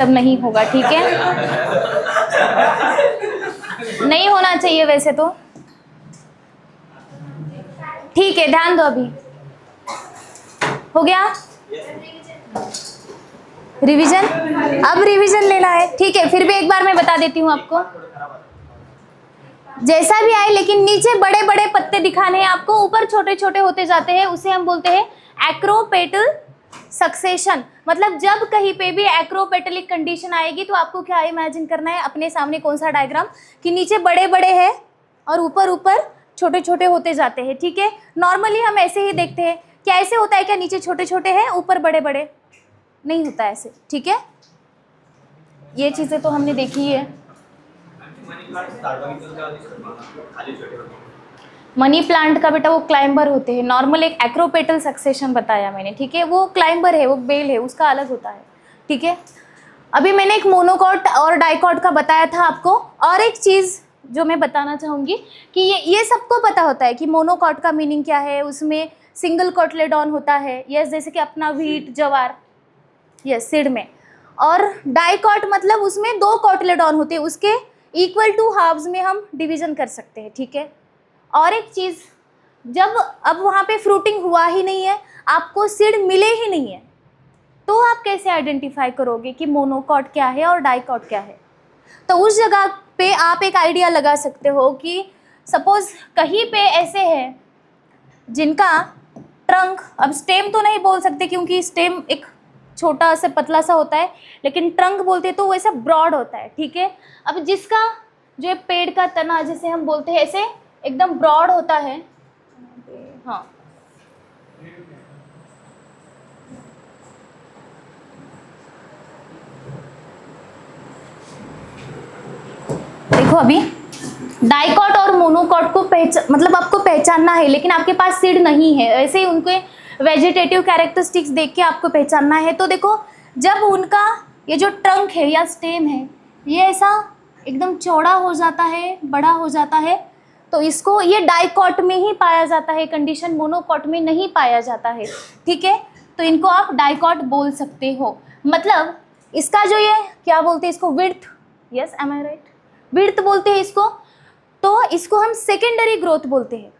सब नहीं होगा, ठीक है, नहीं होना चाहिए वैसे तो, ठीक है, ध्यान दो। अभी हो गया रिवीजन, अब रिवीजन लेना है, ठीक है। फिर भी एक बार मैं बता देती हूँ आपको, जैसा भी आए, लेकिन नीचे बड़े बड़े पत्ते दिखाने हैं आपको, ऊपर छोटे छोटे होते जाते हैं, उसे हम बोलते हैं एक्रोपेटल सक्सेशन। मतलब जब कहीं पे भी एक्रोपेटलिक कंडीशन आएगी तो आपको क्या इमेजिन करना है, अपने सामने कौन सा डायग्राम, कि नीचे बड़े बड़े हैं और ऊपर ऊपर छोटे छोटे होते जाते हैं, ठीक है। नॉर्मली हम ऐसे ही देखते हैं, क्या ऐसे होता है क्या, नीचे छोटे छोटे हैं ऊपर बड़े बड़े, नहीं होता ऐसे, ठीक है। ये चीजें तो हमने देखी है। मनी प्लांट का बेटा वो क्लाइंबर होते हैं, नॉर्मल एक एक्रोपेटल सक्सेशन बताया मैंने, ठीक है, वो क्लाइंबर है, वो बेल है, उसका अलग होता है, ठीक है। अभी मैंने एक मोनोकॉट और डाइकॉट का बताया था आपको, और एक चीज़ जो मैं बताना चाहूँगी कि ये सबको पता होता है कि मोनोकॉट का मीनिंग क्या है, उसमें सिंगल कॉटलेडॉन होता है, यस, जैसे कि अपना व्हीट जवार, यस, सीड में। और डाइकॉट मतलब उसमें 2 कॉटलेडॉन होते हैं, उसके इक्वल टू हाफ्स में हम डिवीजन कर सकते हैं, ठीक है। और एक चीज़, जब अब वहाँ पे फ्रूटिंग हुआ ही नहीं है, आपको सीड मिले ही नहीं है, तो आप कैसे आइडेंटिफाई करोगे कि मोनोकॉट क्या है और डाइकॉट क्या है। तो उस जगह पे आप एक आइडिया लगा सकते हो कि सपोज कहीं पे ऐसे है जिनका ट्रंक, अब स्टेम तो नहीं बोल सकते क्योंकि स्टेम एक छोटा सा पतला सा होता है, लेकिन ट्रंक बोलते तो वैसा ब्रॉड होता है, ठीक है। अब जिसका जो पेड़ का तना जिसे हम बोलते हैं ऐसे एकदम ब्रॉड होता है, हाँ, देखो अभी डाइकॉट और मोनोकॉट को मतलब आपको पहचानना है, लेकिन आपके पास सीड नहीं है, ऐसे ही उनके वेजिटेटिव कैरेक्टरिस्टिक्स देख के आपको पहचानना है। तो देखो, जब उनका ये जो ट्रंक है या स्टेम है ये ऐसा एकदम चौड़ा हो जाता है, बड़ा हो जाता है, तो इसको ये डाइकॉट में ही पाया जाता है कंडीशन, मोनोकॉट में नहीं पाया जाता है, ठीक है। तो इनको आप डाइकॉट बोल सकते हो। मतलब इसका जो ये क्या बोलते हैं इसको, विड्थ, यस, एम आई राइट, विड्थ बोलते हैं इसको। तो इसको हम सेकेंडरी ग्रोथ बोलते हैं।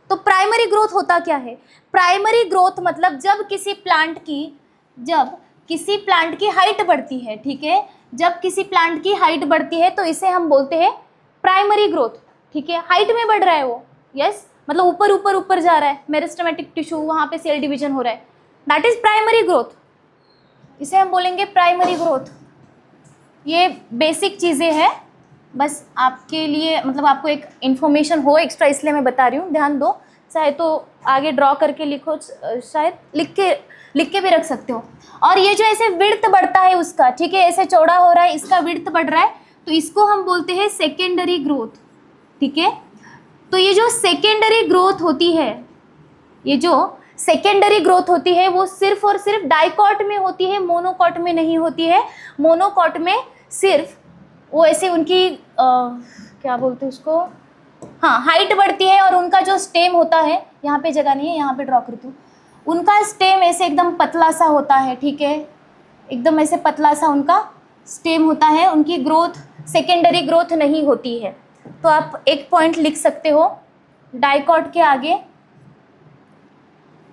तो प्राइमरी ग्रोथ होता क्या है, प्राइमरी ग्रोथ मतलब जब किसी प्लांट की हाइट बढ़ती है, ठीक है, जब किसी प्लांट की हाइट बढ़ती है तो इसे हम बोलते हैं प्राइमरी ग्रोथ, ठीक है। हाइट में बढ़ रहा है वो, यस, मतलब ऊपर ऊपर ऊपर जा रहा है, मेरिस्टेमेटिक टिश्यू, वहाँ पे सेल डिवीजन हो रहा है, दैट इज प्राइमरी ग्रोथ, इसे हम बोलेंगे प्राइमरी ग्रोथ। ये बेसिक चीज़ें हैं, बस आपके लिए, मतलब आपको एक इन्फॉर्मेशन हो एक्स्ट्रा, इसलिए मैं बता रही हूँ, ध्यान दो। चाहे तो आगे ड्रॉ करके लिखो, शायद लिख के भी रख सकते हो। और ये जो ऐसे विड्थ बढ़ता है उसका, ठीक है, ऐसे चौड़ा हो रहा है, इसका विड्थ बढ़ रहा है, तो इसको हम बोलते हैं सेकेंडरी ग्रोथ, ठीक है। तो ये जो सेकेंडरी ग्रोथ होती है, ये जो सेकेंडरी ग्रोथ होती है वो सिर्फ और सिर्फ डाइकॉट में होती है, मोनोकॉट में नहीं होती है। मोनोकॉट में सिर्फ वो ऐसे उनकी क्या बोलते हैं उसको, हाँ, हाइट बढ़ती है और उनका जो स्टेम होता है, यहाँ पे जगह नहीं है, यहाँ पे ड्रॉ करती हूँ, उनका स्टेम ऐसे एकदम पतला सा होता है, ठीक है, एकदम ऐसे पतला सा उनका स्टेम होता है, उनकी ग्रोथ सेकेंडरी ग्रोथ नहीं होती है। तो आप एक पॉइंट लिख सकते हो, डाइकॉट के आगे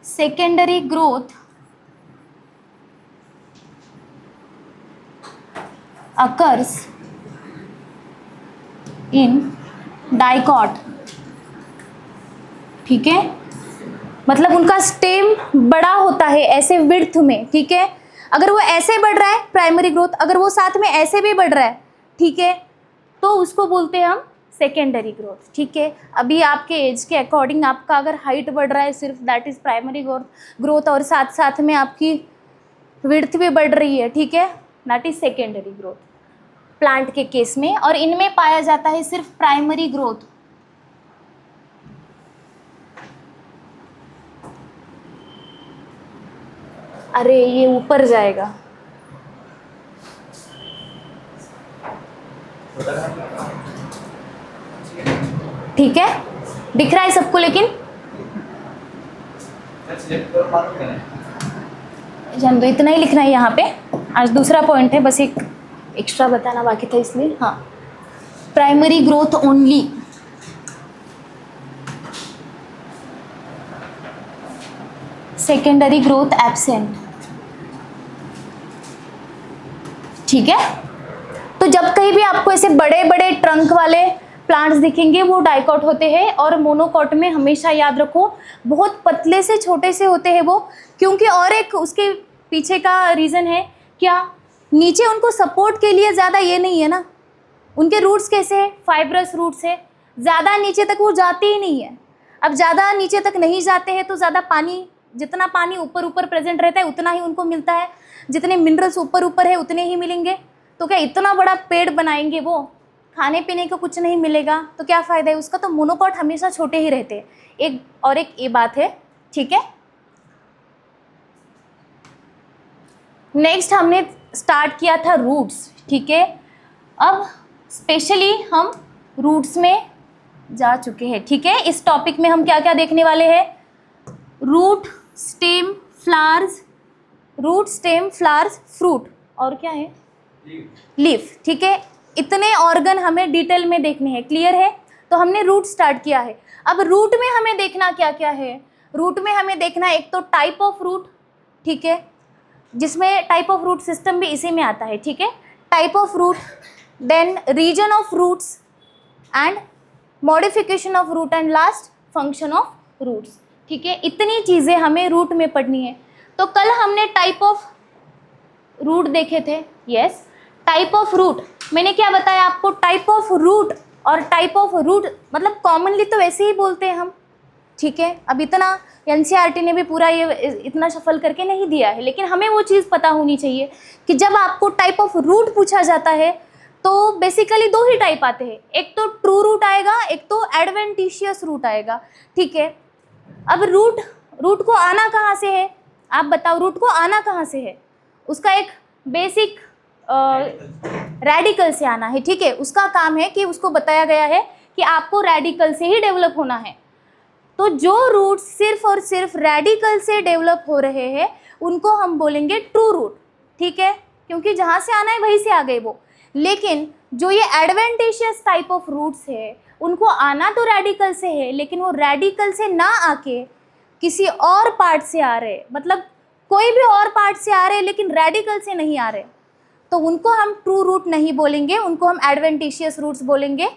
secondary growth occurs in dicot, ठीक है, मतलब उनका स्टेम बड़ा होता है ऐसे विड्थ में, ठीक है। अगर वो ऐसे बढ़ रहा है प्राइमरी ग्रोथ, अगर वो साथ में ऐसे भी बढ़ रहा है, ठीक है, तो उसको बोलते हैं हम सेकेंडरी ग्रोथ, ठीक है। अभी आपके एज के अकॉर्डिंग आपका अगर हाइट बढ़ रहा है सिर्फ, दैट इज प्राइमरी ग्रोथ, और साथ साथ में आपकी विड्थ भी बढ़ रही है, ठीक है, that is secondary growth plant के केस में। और इनमें पाया जाता है सिर्फ प्राइमरी ग्रोथ। अरे ये ऊपर जाएगा, ठीक है, दिख रहा है सबको, लेकिन जान दो, इतना ही लिखना है यहाँ पे, आज दूसरा पॉइंट है, बस एक एक्स्ट्रा बताना बाकी था इसलिए, हाँ, primary growth only, secondary growth absent. ठीक है, तो जब कहीं भी आपको ऐसे बड़े बड़े ट्रंक वाले प्लांट्स दिखेंगे वो डाइकॉट होते हैं, और मोनोकॉट में हमेशा याद रखो बहुत पतले से छोटे से होते हैं वो, क्योंकि और एक उसके पीछे का रीज़न है क्या, नीचे उनको सपोर्ट के लिए ज़्यादा ये नहीं है ना, उनके रूट्स कैसे है, फाइब्रस रूट्स है, ज़्यादा नीचे तक वो जाते ही नहीं है। अब ज़्यादा नीचे तक नहीं जाते हैं तो ज़्यादा पानी, जितना पानी ऊपर ऊपर प्रेजेंट रहता है उतना ही उनको मिलता है, जितने मिनरल्स ऊपर ऊपर है उतने ही मिलेंगे। तो क्या इतना बड़ा पेड़ बनाएंगे वो, खाने पीने को कुछ नहीं मिलेगा तो क्या फ़ायदा है उसका। तो मोनोकॉट हमेशा छोटे ही रहते हैं। एक और एक ये बात है, ठीक है। नेक्स्ट हमने स्टार्ट किया था रूट्स, ठीक है। अब स्पेशली हम रूट्स में जा चुके हैं, ठीक है। इस टॉपिक में हम क्या क्या देखने वाले हैं, root, stem, flowers, root, stem, flowers, fruit, और क्या है, लीफ, ठीक है। इतने ऑर्गन हमें डिटेल में देखने हैं, क्लियर है। तो हमने रूट स्टार्ट किया है। अब रूट में हमें देखना क्या क्या है, रूट में हमें देखना एक तो टाइप ऑफ रूट, ठीक है, जिसमें टाइप ऑफ रूट सिस्टम भी इसी में आता है, ठीक है। Type of root, then region of roots and modification of root, and last function of roots, ठीक है। इतनी चीज़ें हमें रूट में पढ़नी है। तो कल हमने टाइप ऑफ रूट देखे थे, यस। टाइप ऑफ रूट मैंने क्या बताया आपको, टाइप ऑफ रूट और टाइप ऑफ रूट मतलब कॉमनली तो वैसे ही बोलते हैं हम, ठीक है। अब इतना एनसीईआरटी ने भी पूरा ये इतना सफल करके नहीं दिया है, लेकिन हमें वो चीज़ पता होनी चाहिए कि जब आपको टाइप ऑफ रूट पूछा जाता है तो बेसिकली दो ही टाइप आते हैं, एक तो ट्रू रूट आएगा, एक तो एडवेंटिशियस रूट आएगा, ठीक है। अब रूट को आना कहाँ से है, आप बताओ, रूट को आना कहाँ से है, उसका एक बेसिक रेडिकल से आना है, ठीक है। उसका काम है कि उसको बताया गया है कि आपको रेडिकल से ही डेवलप होना है। तो जो रूट्स सिर्फ और सिर्फ रेडिकल से डेवलप हो रहे हैं उनको हम बोलेंगे ट्रू रूट, ठीक है, क्योंकि जहाँ से आना है वहीं से आ गए वो। लेकिन जो ये एडवेंटिशियस टाइप ऑफ रूट्स है उनको आना तो रेडिकल से है, लेकिन वो रेडिकल से ना आके किसी और पार्ट से आ रहे, मतलब कोई भी और पार्ट से आ रहे लेकिन रेडिकल से नहीं आ रहे, तो उनको हम ट्रू रूट नहीं बोलेंगे, उनको हम एडवेंटिशियस रूट्स बोलेंगे।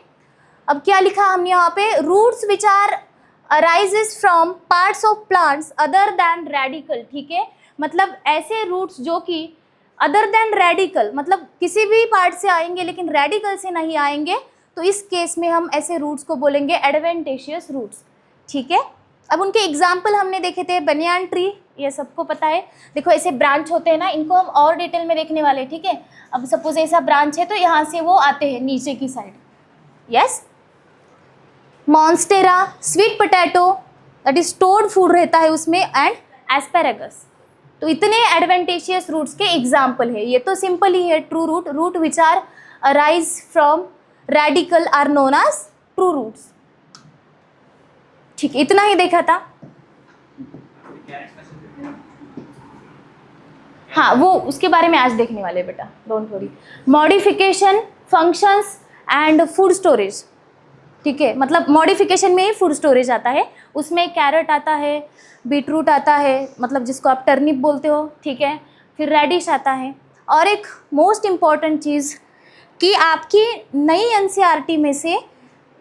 अब क्या लिखा हमने यहाँ पे, roots which are arises from parts of plants other than radical, ठीक है। मतलब ऐसे रूट्स जो कि अदर दैन रेडिकल, मतलब किसी भी पार्ट से आएंगे लेकिन रेडिकल से नहीं आएंगे, तो इस केस में हम ऐसे रूट्स को बोलेंगे एडवेंटिशियस रूट्स, ठीक है। अब उनके एग्जाम्पल हमने देखे थे, बनियान ट्री, ये सबको पता है। देखो ऐसे ब्रांच होते हैं ना, इनको हम और डिटेल में देखने वाले हैं, ठीक है। अब सपोज ऐसा ब्रांच है तो यहाँ से वो आते हैं नीचे की side, yes. Monstera, sweet potato, that is stored food रहता है उसमें, एंड एस्पेरेगस। तो इतने एडवेंटिशियस रूट्स के एग्जाम्पल है। ये तो सिंपल ही है, true root, root which are arise from radical are known as true roots, ठीक है। इतना ही देखा था, हाँ वो उसके बारे में आज देखने वाले बेटा, don't worry. Modification, functions and food storage, ठीक है। मतलब मॉडिफिकेशन में ही फूड स्टोरेज आता है, उसमें कैरेट आता है, बीटरूट आता है, मतलब जिसको आप टर्निप बोलते हो, ठीक है। फिर रेडिश आता है। और एक मोस्ट इम्पॉर्टेंट चीज़ कि आपकी नई एनसीईआरटी में से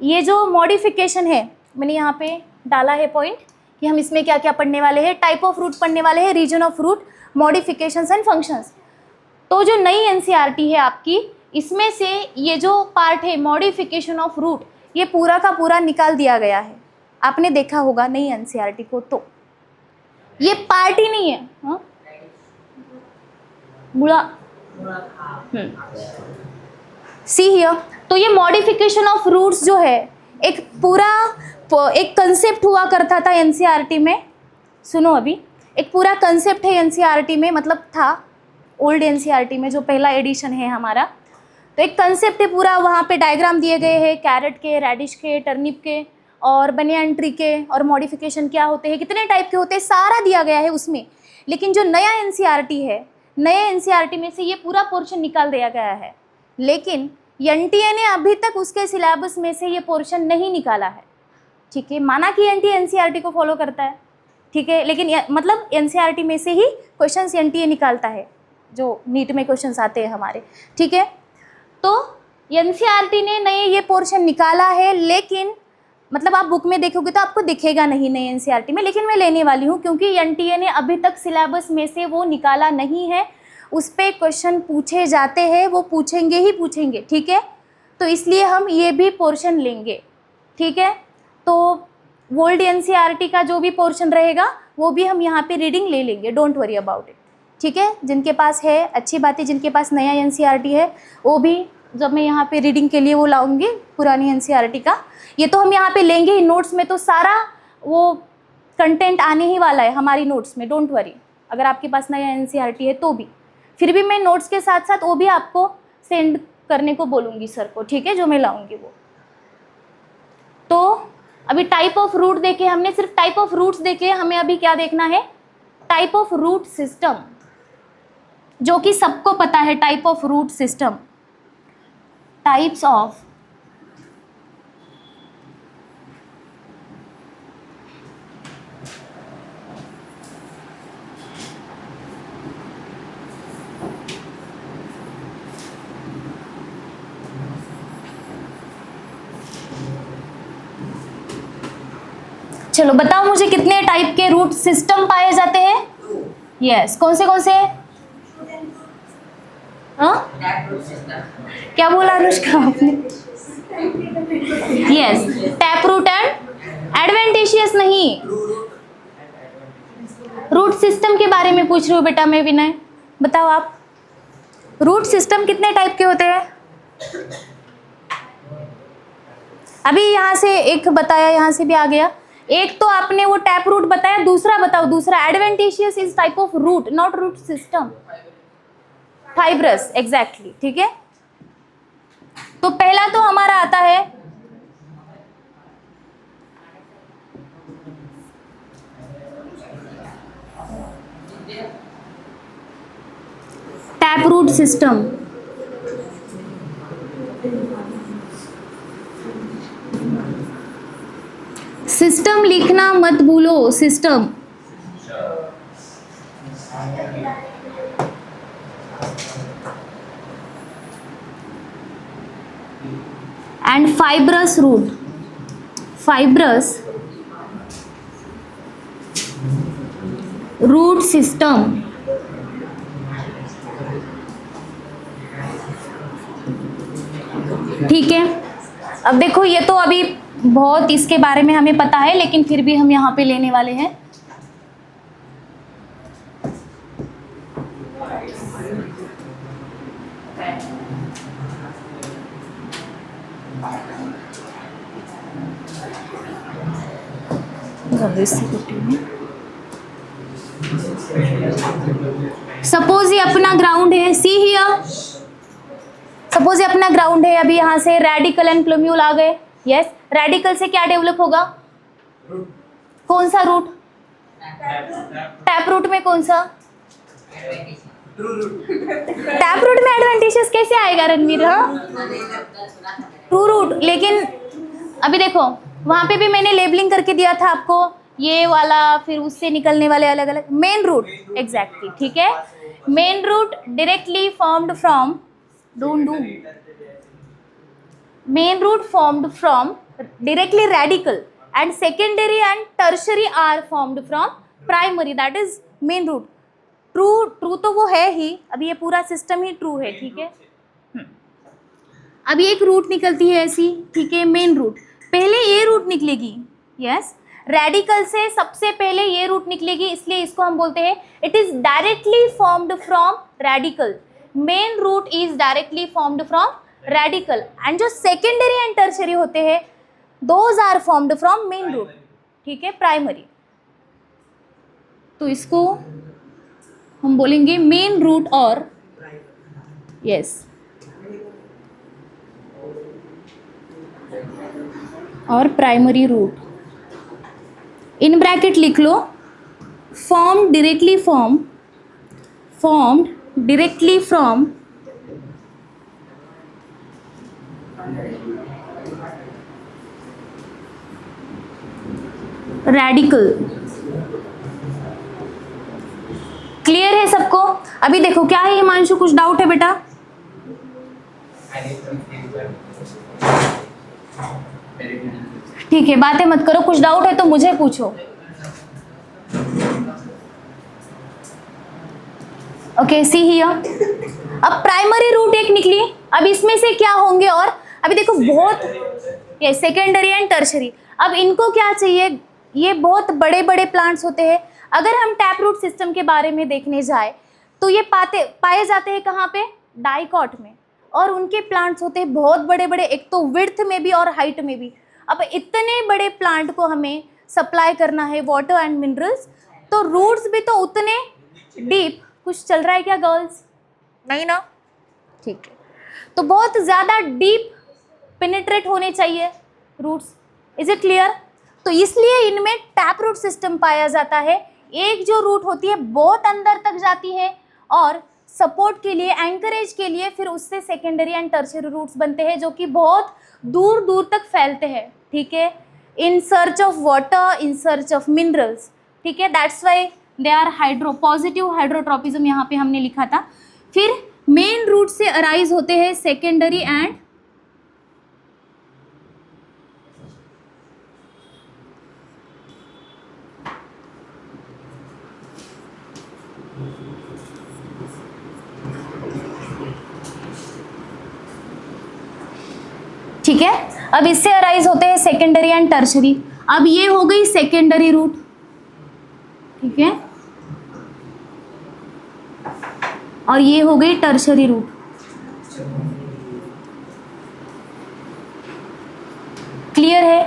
ये जो मॉडिफिकेशन है, मैंने यहाँ पे डाला है पॉइंट कि हम इसमें क्या क्या पढ़ने वाले हैं, टाइप ऑफ रूट पढ़ने वाले हैं, region of root, modifications and functions. तो जो नई एनसीईआरटी है आपकी, इसमें से ये जो पार्ट है मॉडिफिकेशन ऑफ रूट, ये पूरा का पूरा निकाल दिया गया है। आपने देखा होगा नई एनसीईआरटी को, तो ये पार्ट ही नहीं है, हाँ बुरा, सी हियर। तो ये मॉडिफिकेशन ऑफ रूट्स जो है एक पूरा एक कंसेप्ट हुआ करता था एनसीईआरटी में। सुनो, अभी एक पूरा कंसेप्ट है एनसीईआरटी में, मतलब था ओल्ड एनसीईआरटी में जो पहला एडिशन है हमारा। तो एक कंसेप्ट है पूरा, वहाँ पे डायग्राम दिए गए हैं कैरेट के, रेडिश के, टर्निप के और बनियान ट्री के, और मॉडिफिकेशन क्या होते हैं, कितने टाइप के होते हैं, सारा दिया गया है उसमें। लेकिन जो नया एनसीईआरटी है, नए एनसीईआरटी में से ये पूरा पोर्शन निकाल दिया गया है। लेकिन एनटीए ने अभी तक उसके सिलेबस में से ये पोर्शन नहीं निकाला है, ठीक है। माना कि एनटीए एनसीईआरटी को फॉलो करता है, ठीक है, लेकिन मतलब एनसीईआरटी में से ही क्वेश्चंस एनटीए निकालता है, जो नीट में क्वेश्चंस आते हैं हमारे, ठीक है। तो एनसीईआरटी ने नए ये पोर्शन निकाला है, लेकिन मतलब आप बुक में देखोगे तो आपको दिखेगा नहीं नए एनसीईआरटी में, लेकिन मैं लेने वाली हूँ क्योंकि एनटीए ने अभी तक सिलेबस में से वो निकाला नहीं है। उस पर क्वेश्चन पूछे जाते हैं, वो पूछेंगे ही पूछेंगे, ठीक है। तो इसलिए हम ये भी पोर्शन लेंगे, ठीक है। तो ओल्ड एनसीईआरटी का जो भी पोर्शन रहेगा वो भी हम यहाँ पे रीडिंग ले लेंगे, डोंट वरी अबाउट इट, ठीक है। जिनके पास है अच्छी बात है, जिनके पास नया एनसीईआरटी है वो भी जब मैं यहाँ पे रीडिंग के लिए वो लाऊंगी पुरानी एनसीईआरटी का, ये तो हम यहाँ पे लेंगे ही। नोट्स में तो सारा वो कंटेंट आने ही वाला है हमारी नोट्स में, डोंट वरी। अगर आपके पास नया एनसीईआरटी है तो भी फिर भी मैं नोट्स के साथ साथ वो भी आपको सेंड करने को बोलूँगी सर को, ठीक है, जो मैं लाऊंगी वो। तो अभी टाइप ऑफ रूट देखे हमने, सिर्फ टाइप ऑफ रूट्स देखे, हमें अभी क्या देखना है, टाइप ऑफ रूट सिस्टम, जो कि सबको पता है। Type of root system, types of चलो बताओ मुझे कितने टाइप के रूट सिस्टम पाए जाते हैं। यस, कौन से हाँ, क्या बोला अनुष्का आपने? Yes, tap root and adventitious नहीं, रूट सिस्टम के बारे में पूछ रही हूँ बेटा मैं। विनय बताओ आप, रूट सिस्टम कितने टाइप के होते हैं? अभी यहाँ से एक बताया, यहाँ से भी आ गया एक। तो आपने वो टैप रूट बताया, दूसरा बताओ, दूसरा adventitious is type of root, not root system. Fibrous, exactly, ठीक है। तो पहला तो हमारा आता है टैप रूट सिस्टम। सिस्टम लिखना मत भूलो, system. And fibrous root, fibrous root system. ठीक है, अब देखो ये तो अभी बहुत इसके बारे में हमें पता है, लेकिन फिर भी हम यहाँ पे लेने वाले हैं। सपोज ये अपना ग्राउंड है, सी हियर, सपोज ये अपना ग्राउंड है। अभी यहाँ से रेडिकल एंड प्लूम्यूल आ गए। यस, रेडिकल से क्या डेवलप होगा? कौन सा रूट? टैप रूट में कौन सा? टैप रूट में एडवेंटिशियस कैसे आएगा रणवीर? True root. लेकिन अभी देखो वहां पे भी मैंने लेबलिंग करके दिया था आपको, ये वाला, फिर उससे निकलने वाले अलग अलग। मेन रूट, एग्जैक्टली, ठीक है। Main root directly formed from, don't do, main root formed from directly radical and secondary and tertiary are formed from primary, that is main root। True तो वो है ही, अभी ये पूरा सिस्टम ही ट्रू है, ठीक है। अभी एक रूट निकलती है ऐसी, ठीक है, मेन रूट। पहले ये रूट निकलेगी, यस, रेडिकल से सबसे पहले ये रूट निकलेगी, इसलिए इसको हम बोलते हैं it is directly formed from radical. Main root is directly formed from radical and जो सेकेंडरी एंड टर्शरी होते हैं those are formed from main root, ठीक है, प्राइमरी। तो इसको हम बोलेंगे मेन रूट और यस और प्राइमरी रूट। इन ब्रैकेट लिख लो, formed directly from radical. Clear है सबको? अभी देखो क्या है हिमांशु, कुछ डाउट है बेटा? ठीक है, बातें मत करो, कुछ डाउट है तो मुझे पूछो। Okay, see here. अब प्राइमरी रूट एक निकली, अब इसमें से क्या होंगे? और अभी देखो बहुत, ये सेकेंडरी एंड टर्शरी। अब इनको क्या चाहिए? ये बहुत बड़े बड़े प्लांट्स होते हैं। अगर हम टैप रूट सिस्टम के बारे में देखने जाए तो ये पाए जाते हैं कहाँ पे? डाइकॉट में। और उनके प्लांट्स होते हैं बहुत बड़े बड़े, एक तो विड्थ में भी और हाइट में भी। अब इतने बड़े प्लांट को हमें सप्लाई करना है वाटर एंड मिनरल्स, तो रूट्स भी तो उतने डीप। कुछ चल रहा है क्या गर्ल्स? नहीं ना? ठीक है, तो बहुत ज़्यादा डीप पेनिट्रेट होने चाहिए रूट्स। Is it clear? तो इसलिए इनमें टैप रूट सिस्टम पाया जाता है। एक जो रूट होती है बहुत अंदर तक जाती है और सपोर्ट के लिए, एंकरेज के लिए फिर उससे सेकेंडरी एंड टर्शियरी रूट्स बनते हैं जो कि बहुत दूर दूर तक फैलते हैं। ठीक है, in search of water, in search of minerals. ठीक है, that's why they are positive hydrotropism यहाँ पे हमने लिखा था। फिर मेन रूट से अराइज होते हैं सेकेंडरी एंड ठीक है, अब इससे अराइज होते हैं सेकेंडरी एंड टर्शरी। अब ये हो गई सेकेंडरी रूट। ठीक है, और ये हो गई टर्शरी रूट। क्लियर है?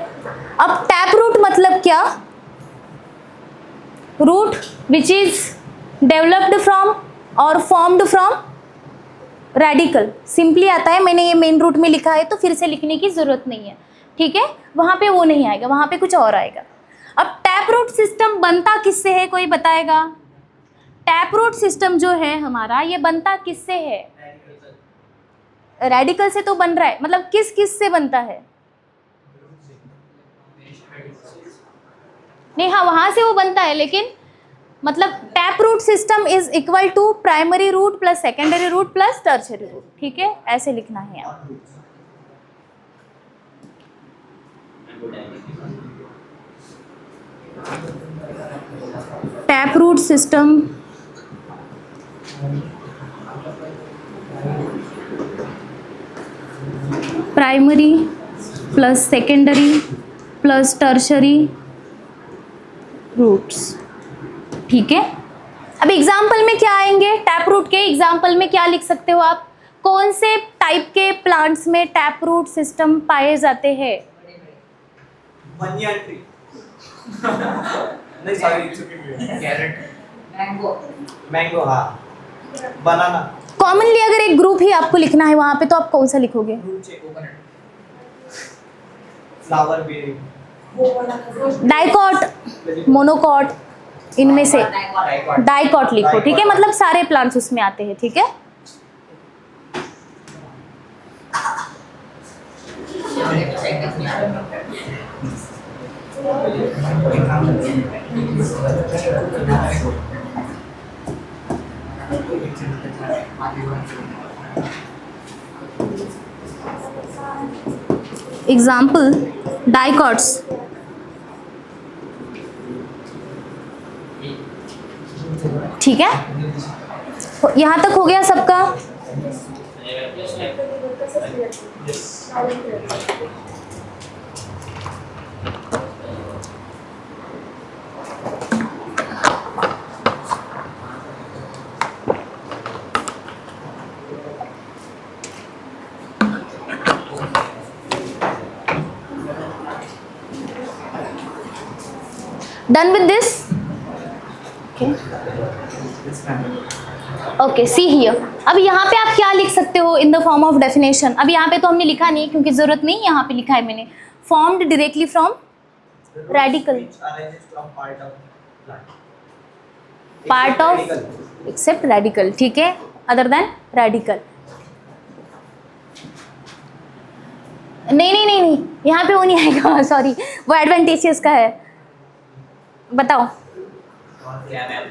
अब टैप रूट मतलब क्या? Root which is developed from और फॉर्म्ड फ्रॉम रेडिकल। सिंपली आता है, मैंने ये मेन रूट में लिखा है तो फिर से लिखने की जरूरत नहीं है। ठीक है, वहां पे वो नहीं आएगा, वहां पे कुछ और आएगा। अब टैप रूट सिस्टम बनता किससे है, कोई बताएगा? टैप रूट सिस्टम जो है हमारा, ये बनता किससे है? रेडिकल से तो बन रहा है, मतलब किस किस से बनता है? नहीं, हाँ वहां से वो बनता है, लेकिन मतलब tap root system is equal to primary root plus secondary root plus tertiary root. ठीक है, ऐसे लिखना है आप। Tap root system primary plus secondary plus tertiary roots. ठीक है, अब एग्जाम्पल में क्या आएंगे? टैप रूट के एग्जाम्पल में क्या लिख सकते हो आप? कौन से टाइप के प्लांट्स में टैप रूट सिस्टम पाए जाते हैं? बनियान ट्री नहीं, सॉरी, कैरेट, मैंगो, हाँ, बनाना। कॉमनली अगर एक ग्रुप ही आपको लिखना है वहां पे तो आप कौन सा लिखोगे? फ्लावर बेरी, डाइकॉट, मोनोकॉट, इनमें से डाइकॉट लिखो। ठीक है, मतलब सारे प्लांट्स उसमें आते हैं। ठीक है, एग्जाम्पल डाइकॉट्स। ठीक है, यहां तक हो गया सबका? Done with this? Okay, see here. अब यहाँ पे आप क्या लिख सकते हो in the form of definition? अब यहाँ पे तो हमने लिखा नहीं क्योंकि जरूरत नहीं, यहाँ पे लिखा है मैंने, formed directly from radical, part of except radical. ठीक है, अदर देन रेडिकल। नहीं नहीं नहीं नहीं, यहाँ पे वो नहीं आएगा सॉरी, वो एडवेंटेशियस का है। बताओ क्या मैम?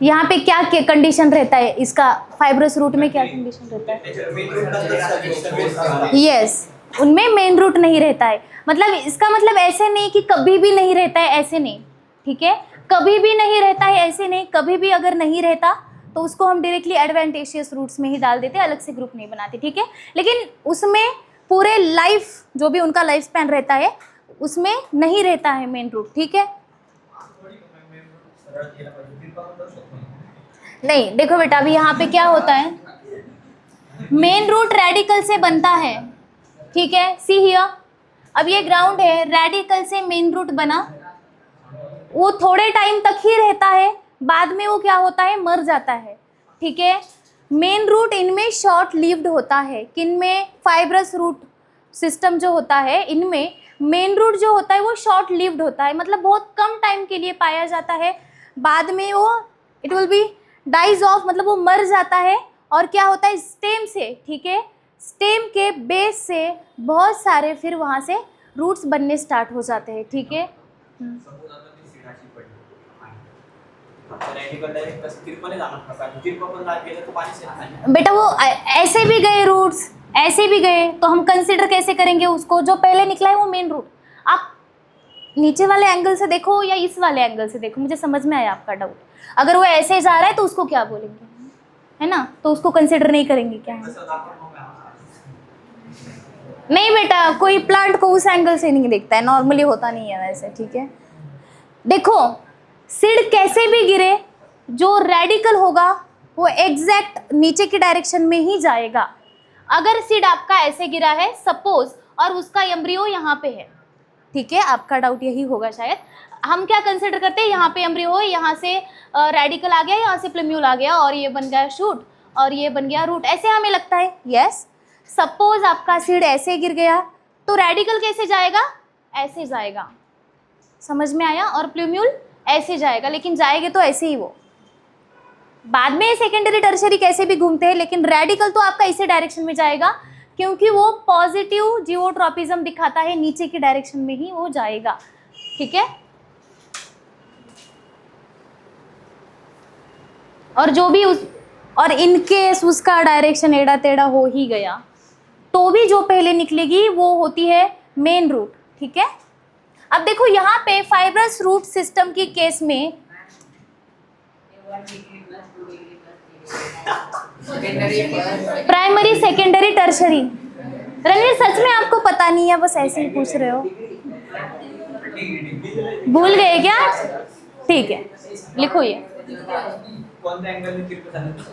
यहाँ पे क्या कंडीशन रहता है इसका, फाइब्रस रूट में क्या कंडीशन रहता है? मेन रूट का यस, उनमें मेन रूट नहीं रहता है। मतलब इसका मतलब ऐसे नहीं कि कभी भी नहीं रहता है, ऐसे नहीं, ठीक है? कभी भी नहीं रहता है ऐसे नहीं, कभी भी अगर नहीं रहता तो उसको हम डायरेक्टली एडवेंटेशियस रूट्स में ही डाल देते, अलग से ग्रुप नहीं बनाते, ठीक है? लेकिन उसमें पूरे लाइफ जो भी उनका लाइफ स्पैन रहता है उसमें नहीं रहता है मेन रूट, ठीक है? नहीं देखो बेटा, अभी यहाँ पे क्या होता है, मेन रूट रेडिकल से बनता है, ठीक है? सी हियर, अब ये ग्राउंड है, रेडिकल से मेन रूट बना, वो थोड़े टाइम तक ही रहता है, बाद में वो क्या होता है, मर जाता है, ठीक है? मेन रूट इनमें शॉर्ट लिव्ड होता है, किनमें? फाइब्रस रूट सिस्टम जो होता है इनमें मेन रूट जो होता है वो शॉर्ट लिव्ड होता है, मतलब बहुत कम टाइम के लिए पाया जाता है, बाद में वो it will be dies off, मतलब वो मर जाता है। और क्या होता है, स्टेम से, ठीक है, स्टेम के बेस से बहुत सारे फिर वहाँ से रूट्स बनने स्टार्ट हो जाते हैं, ठीक है? बेटा वो ऐसे भी गए रूट्स, ऐसे भी गए, तो हम कंसिडर कैसे करेंगे उसको? जो पहले निकला है वो मेन रूट। आप नीचे वाले एंगल से देखो या इस वाले एंगल से देखो, मुझे समझ में आया आपका डाउट। अगर वो ऐसे जा रहा है तो उसको क्या बोलेंगे, है ना? तो उसको कंसिडर नहीं करेंगे, क्या है? नहीं बेटा, कोई प्लांट को उस एंगल से नहीं देखता है, नॉर्मली होता नहीं है वैसे, ठीक है? देखो सीड कैसे भी गिरे, जो रेडिकल होगा वो एग्जैक्ट नीचे की डायरेक्शन में ही जाएगा। अगर सीड आपका ऐसे गिरा है सपोज, और उसका एम्ब्रियो यहाँ पे है, ठीक है? आपका डाउट यही होगा शायद। हम क्या कंसिडर करते हैं, यहाँ पे एम्ब्रियो हो, यहाँ से रेडिकल आ गया, यहाँ से प्लम्यूल आ गया, और ये बन गया शूट, और ये बन गया रूट, ऐसे हमें लगता है। यस, सपोज आपका सीड ऐसे गिर गया तो रेडिकल कैसे जाएगा, ऐसे जाएगा, समझ में आया? और प्लम्यूल ऐसे जाएगा, लेकिन जाएंगे तो ऐसे ही वो। बाद में सेकेंडरी टर्शरी कैसे भी घूमते हैं, लेकिन रेडिकल तो आपका इसी डायरेक्शन में जाएगा, क्योंकि वो पॉजिटिव जियोट्रॉपिज्म दिखाता है, नीचे की डायरेक्शन में ही वो जाएगा, ठीक है? और जो भी और इनकेस उसका डायरेक्शन एड़ा टेढ़ा हो ही गया तो भी जो पहले निकलेगी वो होती है मेन रूट, ठीक है? अब देखो यहाँ पे फाइब्रस रूट सिस्टम की केस में प्राइमरी, सेकेंडरी, टर्शरी। रणवीर सच में आपको पता नहीं है, बस ऐसे ही पूछ रहे हो, भूल गए क्या? ठीक है, लिखो ये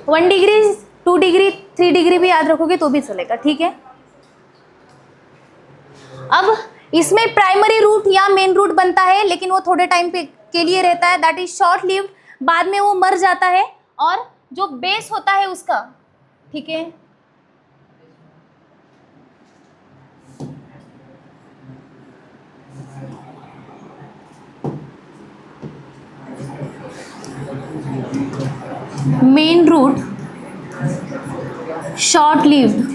1 डिग्री, 2 डिग्री, 3 डिग्री भी याद रखोगे तो भी चलेगा, ठीक है? अब इसमें प्राइमरी रूट या मेन रूट बनता है, लेकिन वो थोड़े टाइम के लिए रहता है, दैट इज शॉर्ट लिव्ड, बाद में वो मर जाता है। और जो बेस होता है उसका, ठीक है, main root short lived,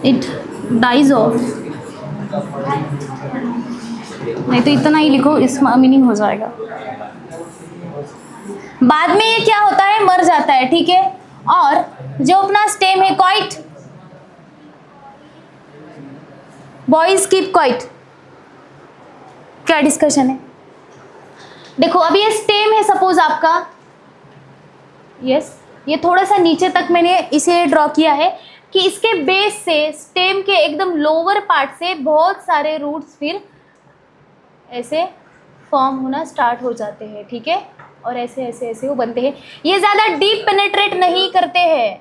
it dies off, नहीं तो इतना ही लिखो, इस मीनिंग हो जाएगा। बाद में ये क्या होता है, मर जाता है, ठीक है? और जो अपना स्टेम है क्वाइट, बॉयज कीप क्वाइट, क्या डिस्कशन है? देखो अब ये स्टेम है सपोज आपका, यस, ये थोड़ा सा नीचे तक मैंने इसे ड्रॉ किया है कि इसके बेस से, स्टेम के एकदम लोअर पार्ट से बहुत सारे रूट्स फिर ऐसे फॉर्म होना स्टार्ट हो जाते हैं, ठीक है? और ऐसे ऐसे ऐसे वो बनते हैं। ये ज़्यादा डीप पेनेट्रेट नहीं करते हैं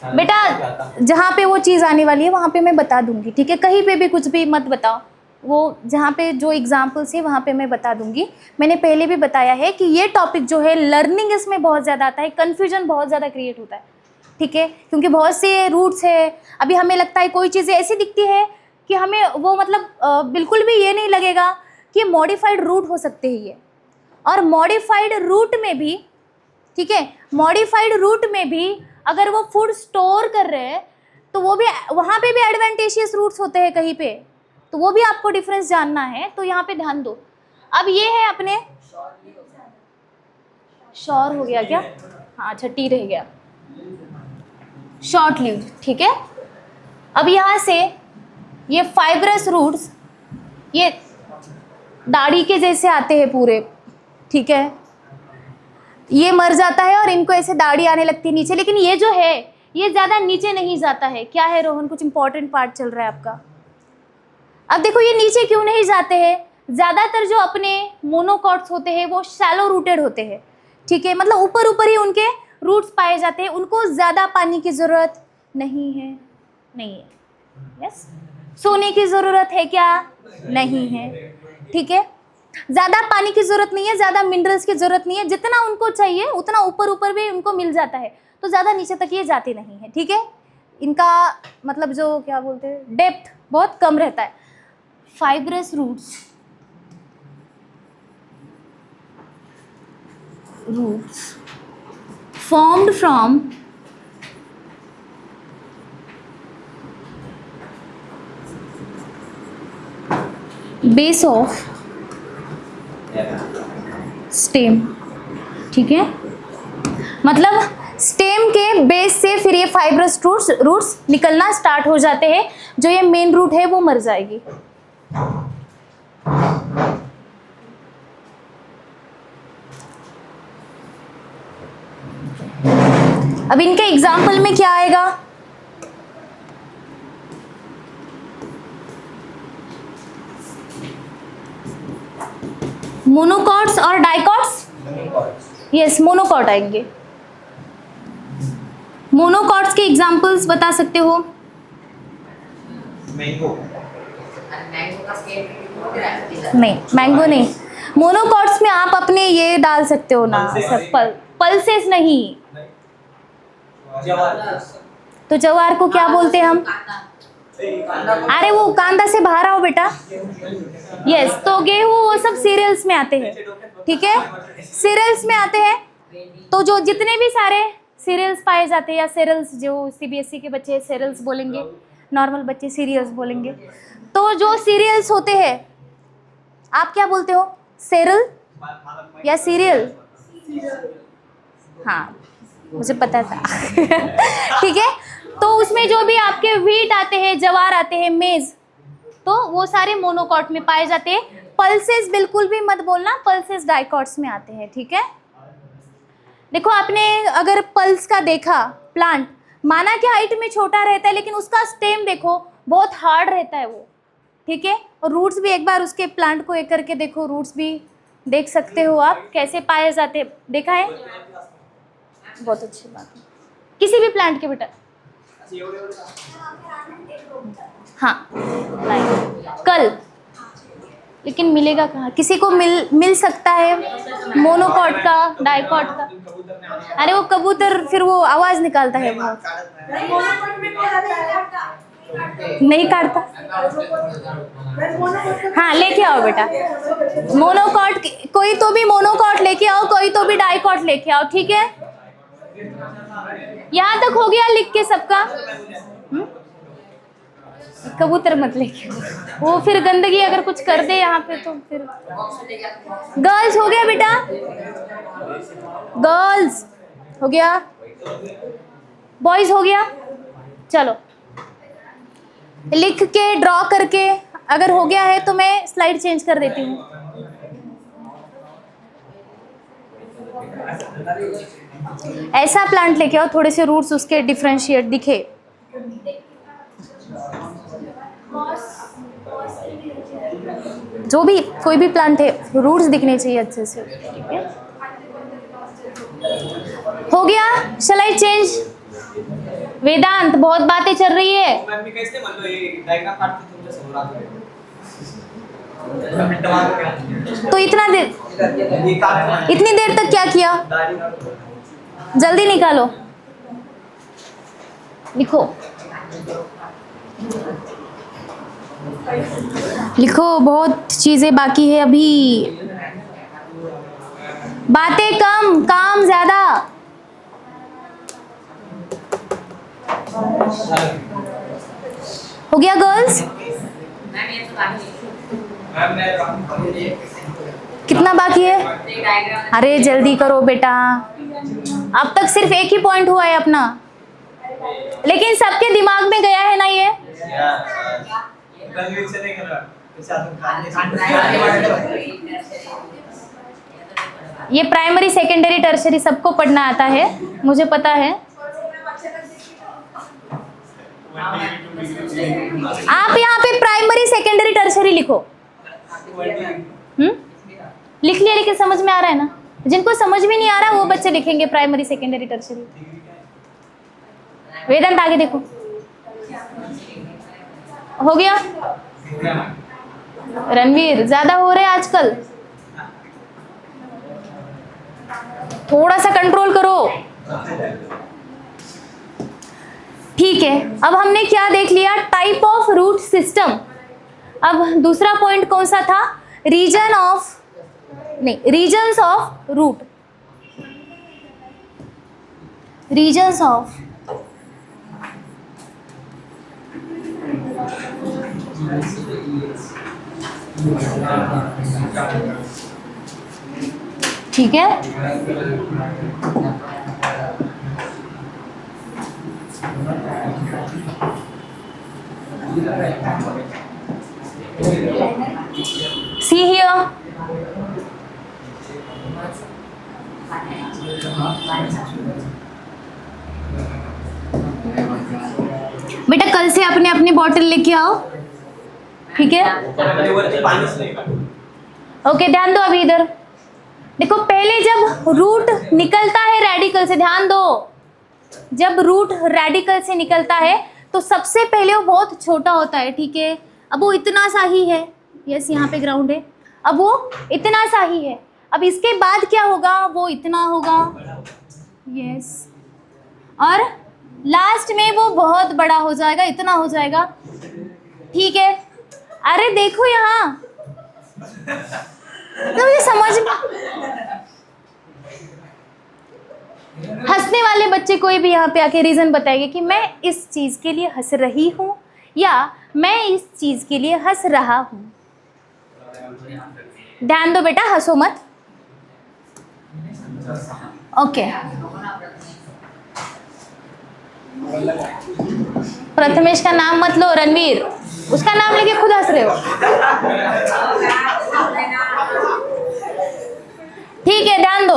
बेटा, जहाँ पे वो चीज़ आने वाली है वहाँ पे मैं बता दूंगी, ठीक है? कहीं पे भी कुछ भी मत बताओ, वो जहाँ पे जो एग्जाम्पल्स है वहाँ पे मैं बता दूंगी। मैंने पहले भी बताया है कि ये टॉपिक जो है लर्निंग इसमें बहुत ज़्यादा आता है, कन्फ्यूजन बहुत ज़्यादा क्रिएट होता है, ठीक है? क्योंकि बहुत से रूट्स है, अभी हमें लगता है कोई चीज़ें ऐसी दिखती है कि हमें वो मतलब बिल्कुल भी ये नहीं लगेगा कि मॉडिफाइड रूट हो सकते हैं ये, और मॉडिफाइड रूट में भी, ठीक है, मॉडिफाइड रूट में भी अगर वो फूड स्टोर कर रहे हैं तो वो भी, वहाँ पे भी एडवेंटेशियस रूट्स होते हैं कहीं पे, तो वो भी आपको डिफरेंस जानना है, तो यहाँ पे ध्यान दो। अब ये है अपने, शॉर हो गया क्या? हाँ अच्छा, टी रह गया, शॉर्ट लिव्ड, ठीक है। अब यहाँ से ये फाइब्रस रूट्स, ये दाढ़ी के जैसे आते हैं पूरे, ठीक है, ये मर जाता है और इनको ऐसे दाढ़ी आने लगती है नीचे, लेकिन ये जो है ये ज़्यादा नीचे नहीं जाता है। क्या है रोहन, कुछ इंपॉर्टेंट पार्ट चल रहा है आपका। अब देखो ये नीचे क्यों नहीं जाते हैं, ज़्यादातर जो अपने मोनोकॉट्स होते हैं वो शैलो रूटेड होते हैं, ठीक है, मतलब ऊपर ऊपर ही उनके रूट्स पाए जाते हैं, उनको ज़्यादा पानी की ज़रूरत नहीं है, नहीं है, यस। सोने की ज़रूरत है क्या? नहीं है, ठीक है, ज़्यादा पानी की ज़रूरत नहीं है, ज़्यादा मिनरल्स की ज़रूरत नहीं है, जितना उनको चाहिए उतना ऊपर ऊपर भी उनको मिल जाता है, तो ज़्यादा नीचे तक ये जाते नहीं है, ठीक है। इनका मतलब जो क्या बोलते हैं, डेप्थ बहुत कम रहता है। Fibrous roots formed from base of stem, ठीक है, मतलब स्टेम के बेस से फिर ये फाइब्रस रूट्स निकलना स्टार्ट हो जाते हैं, जो ये मेन रूट है वो मर जाएगी। अब इनके एग्जाम्पल में क्या आएगा? मोनोकॉट्स और डाइकॉट्स, यस मोनोकॉट आएंगे। मोनोकॉट्स के एग्जाम्पल्स बता सकते हो? मैंगो। नहीं, मैंगो नहीं। मोनोकॉट्स में आप अपने ये डाल सकते हो ना, सब पल्सेस नहीं। जवार। तो जवार को क्या बोलते हैं हम? अरे वो कांदा से बाहर आओ बेटा। यस, तो गेहूँ वो सब सीरियल्स में आते हैं, ठीक है, सीरियल्स में आते हैं। तो जो जितने भी सारे सीरियल्स पाए जाते हैं, या सीरियल्स, जो सीबीएसई के बच्चे सीरियल्स बोलेंगे, नॉर्मल बच्चे सीरियल्स बोलेंगे, तो जो सीरियल्स होते हैं आप क्या बोलते हो, सेरल या सीरियल? हाँ मुझे पता था ठीक है, तो उसमें जो भी आपके व्हीट आते हैं, जवार आते हैं, मेज, तो वो सारे मोनोकॉट में पाए जाते हैं। पल्सेस बिल्कुल भी मत बोलना, पल्सेस डाइकॉट्स में आते हैं, ठीक है। देखो आपने अगर पल्स का देखा, प्लांट माना कि हाइट में छोटा रहता है, लेकिन उसका स्टेम देखो बहुत हार्ड रहता है वो, ठीक है, और रूट्स भी एक बार उसके प्लांट को एक करके देखो, रूट्स भी देख सकते हो आप कैसे पाए जाते हैं, देखा है, बहुत अच्छी बात है। किसी भी प्लांट के बेटा, हाँ कल, लेकिन मिलेगा कहाँ, किसी को मिल सकता है मोनोकॉट का, डाइकॉट का? अरे वो कबूतर फिर वो आवाज निकालता है बहुत, नहीं काटता। हाँ लेके आओ बेटा, मोनोकॉट, कोई तो भी मोनोकॉट लेके आओ, कोई तो भी डाइकॉट लेके आओ, ठीक है। यहाँ तक हो गया लिख के सबका? कबूतर मत लेके, वो फिर गंदगी अगर कुछ कर दे यहाँ पे तो फिर। गर्ल्स हो गया बेटा, गर्ल्स हो गया, बॉयज हो गया, चलो लिख के ड्रॉ करके, अगर हो गया है तो मैं स्लाइड चेंज कर देती हूँ। ऐसा प्लांट लेके आओ, थोड़े से रूट्स उसके डिफरेंशिएट दिखे। जो भी कोई भी प्लांट है, रूट्स दिखने चाहिए अच्छे से, ठीक है। हो गया, शैल आई चेंज? वेदांत बहुत बातें चल रही है। तो इतनी देर तक क्या किया? जल्दी निकालो, लिखो लिखो, बहुत चीजें बाकी है अभी। बातें कम, काम ज्यादा। हो गया गर्ल्स? मैम ये तो बाकी मैम मैं कितना बाकी है? डायग्राम अरे जल्दी करो बेटा, अब तक सिर्फ एक ही पॉइंट हुआ है अपना, लेकिन सबके दिमाग में गया है ना ये? ये प्राइमरी सेकेंडरी टर्शरी सबको पढ़ना आता है, मुझे पता है। आप यहाँ पे प्राइमरी सेकेंडरी टर्शरी लिखो। लिख लिया, लेकिन समझ में आ रहा है ना? जिनको समझ में नहीं आ रहा वो बच्चे लिखेंगे प्राइमरी सेकेंडरी टर्शरी। वेदांत आगे देखो, हो गया? रणवीर ज्यादा हो रहे हैं आजकल, थोड़ा सा कंट्रोल करो। ठीक है, अब हमने क्या देख लिया? Type of root system. अब दूसरा पॉइंट कौन सा था? रीजन ऑफ, नहीं, reasons of root. Reasons of, ठीक है। See here. बेटा कल से अपने अपनी बॉटल लेके आओ, ठीक है? ओके, ध्यान दो अभी इधर देखो। पहले जब रूट निकलता है रेडिकल से, ध्यान दो, जब रूट रेडिकल से निकलता है तो सबसे पहले वो बहुत छोटा होता है, ठीक है? अब वो इतना सा ही है, यस यहाँ पे ग्राउंड है, अब वो इतना सा ही है। अब इसके बाद क्या होगा? वो इतना होगा, यस, और लास्ट में वो बहुत बड़ा हो जाएगा, इतना हो जाएगा, ठीक है? अरे देखो यहाँ, तो मुझे समझ में, हंसने वाले बच्चे कोई भी यहाँ पे आके रीजन बताएंगे कि मैं इस चीज के लिए हंस रही हूँ या मैं इस चीज के लिए हंस रहा हूँ। ध्यान दो बेटा, हंसो मत। ओके, प्रथमेश का नाम मत लो रणवीर, उसका नाम लेके खुद हंस रहे हो। ठीक है, ध्यान दो।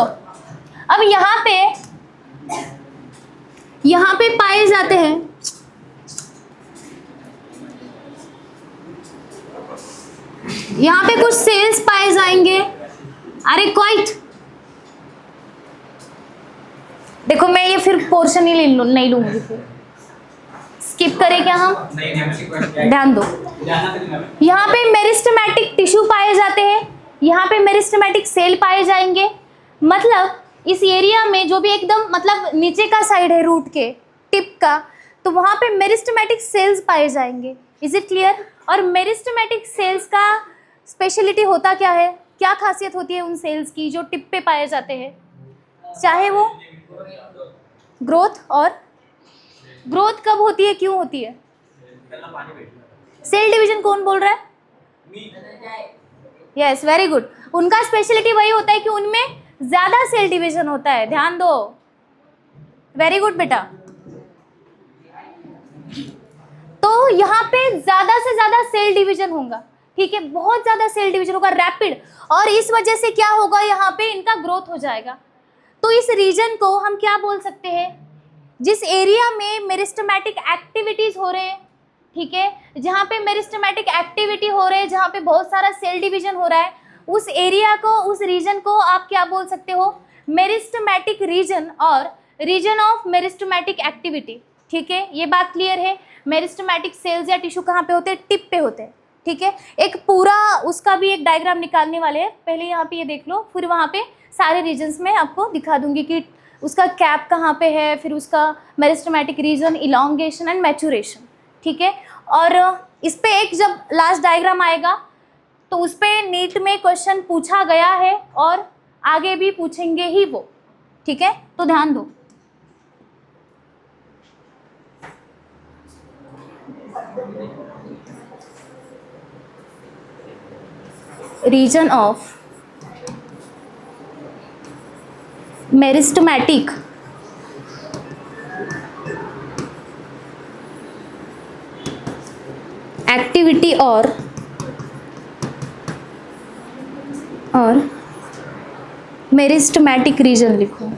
अब यहाँ पे पाए जाते हैं, यहाँ पे कुछ सेल्स पाए जाएंगे। अरे क्वाइट, देखो मैं ये फिर पोर्शन ही नहीं लूंगी, फिर स्किप करें क्या हम? ध्यान दो, यहाँ पे मेरिस्टेमेटिक टिश्यू पाए जाते हैं, यहाँ पे मेरिस्टेमेटिक सेल पाए जाएंगे। मतलब इस एरिया में जो भी एकदम मतलब नीचे का साइड है रूट के टिप का, तो वहाँ पे मेरिस्टेमेटिक सेल्स पाए जाएंगे। Is it clear? और मेरिस्टेमेटिक सेल्स का स्पेशलिटी होता क्या है? क्या खासियत होती है उन सेल्स की जो टिप पे पाए जाते हैं? चाहे वो ग्रोथ, और ग्रोथ कब होती है, क्यों होती है? सेल डिवीजन कौन बोल रहा है? Yes, very good. उनका स्पेशलिटी वही होता है कि उनमें ज्यादा सेल डिवीजन होता है। ध्यान दो, वेरी गुड बेटा। तो यहाँ पे ज्यादा से ज्यादा सेल डिवीजन होगा, ठीक है? बहुत ज्यादा सेल डिवीजन होगा, रैपिड, और इस वजह से क्या होगा? यहाँ पे इनका ग्रोथ हो जाएगा। तो इस रीजन को हम क्या बोल सकते हैं? जिस एरिया में मेरिस्टेमेटिक एक्टिविटीज हो रहे हैं, ठीक है, जहाँ पे मेरिस्टेमेटिक एक्टिविटी हो रहे हैं, जहाँ पे बहुत सारा सेल डिवीजन हो रहा है, उस एरिया को, उस रीजन को आप क्या बोल सकते हो? मेरिस्टेमेटिक रीजन और रीजन ऑफ मेरिस्टेमेटिक एक्टिविटी, ठीक है? ये बात क्लियर है? मेरिस्टेमेटिक सेल्स या टिश्यू कहाँ पे होते हैं? टिप पे होते हैं, ठीक है? एक पूरा उसका भी एक डायग्राम निकालने वाले हैं, पहले यहाँ पे ये देख लो, फिर वहाँ पे सारे रीजन्स में आपको दिखा दूंगी कि उसका कैप कहाँ पे है, फिर उसका meristematic reason, elongation and maturation, ठीक है? और इस पे एक जब लास्ट डायग्राम आएगा तो उस पे नीट में क्वेश्चन पूछा गया है और आगे भी पूछेंगे ही वो, ठीक है, तो ध्यान दो। रीजन ऑफ मेरिस्टेमेटिक एक्टिविटी और मेरिस्टेमेटिक रीजन लिखो।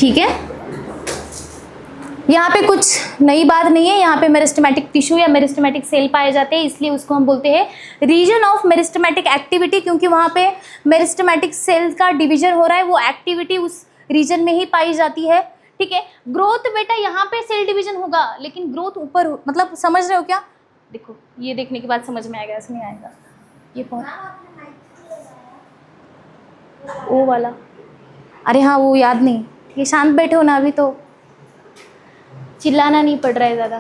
ठीक है, यहाँ पे कुछ नई बात नहीं है, यहाँ पे मेरिस्टेमेटिक टिश्यू या मेरिस्टेमेटिक सेल पाए जाते हैं, इसलिए उसको हम बोलते हैं रीजन ऑफ मेरिस्टेमेटिक एक्टिविटी, क्योंकि वहाँ पे मेरिस्टेमेटिक सेल का डिवीजन हो रहा है, वो एक्टिविटी उस रीजन में ही पाई जाती है। ठीक है, ग्रोथ बेटा यहाँ पे सेल डिवीजन होगा, लेकिन ग्रोथ ऊपर मतलब समझ रहे हो क्या? देखो ये देखने के बाद समझ में आएगा, ऐसे नहीं आएगा। ये कौन, वो वाला, अरे हाँ वो याद नहीं। ठीक है, शांत बैठे हो ना, अभी तो चिल्लाना नहीं पड़ रहा है ज़्यादा।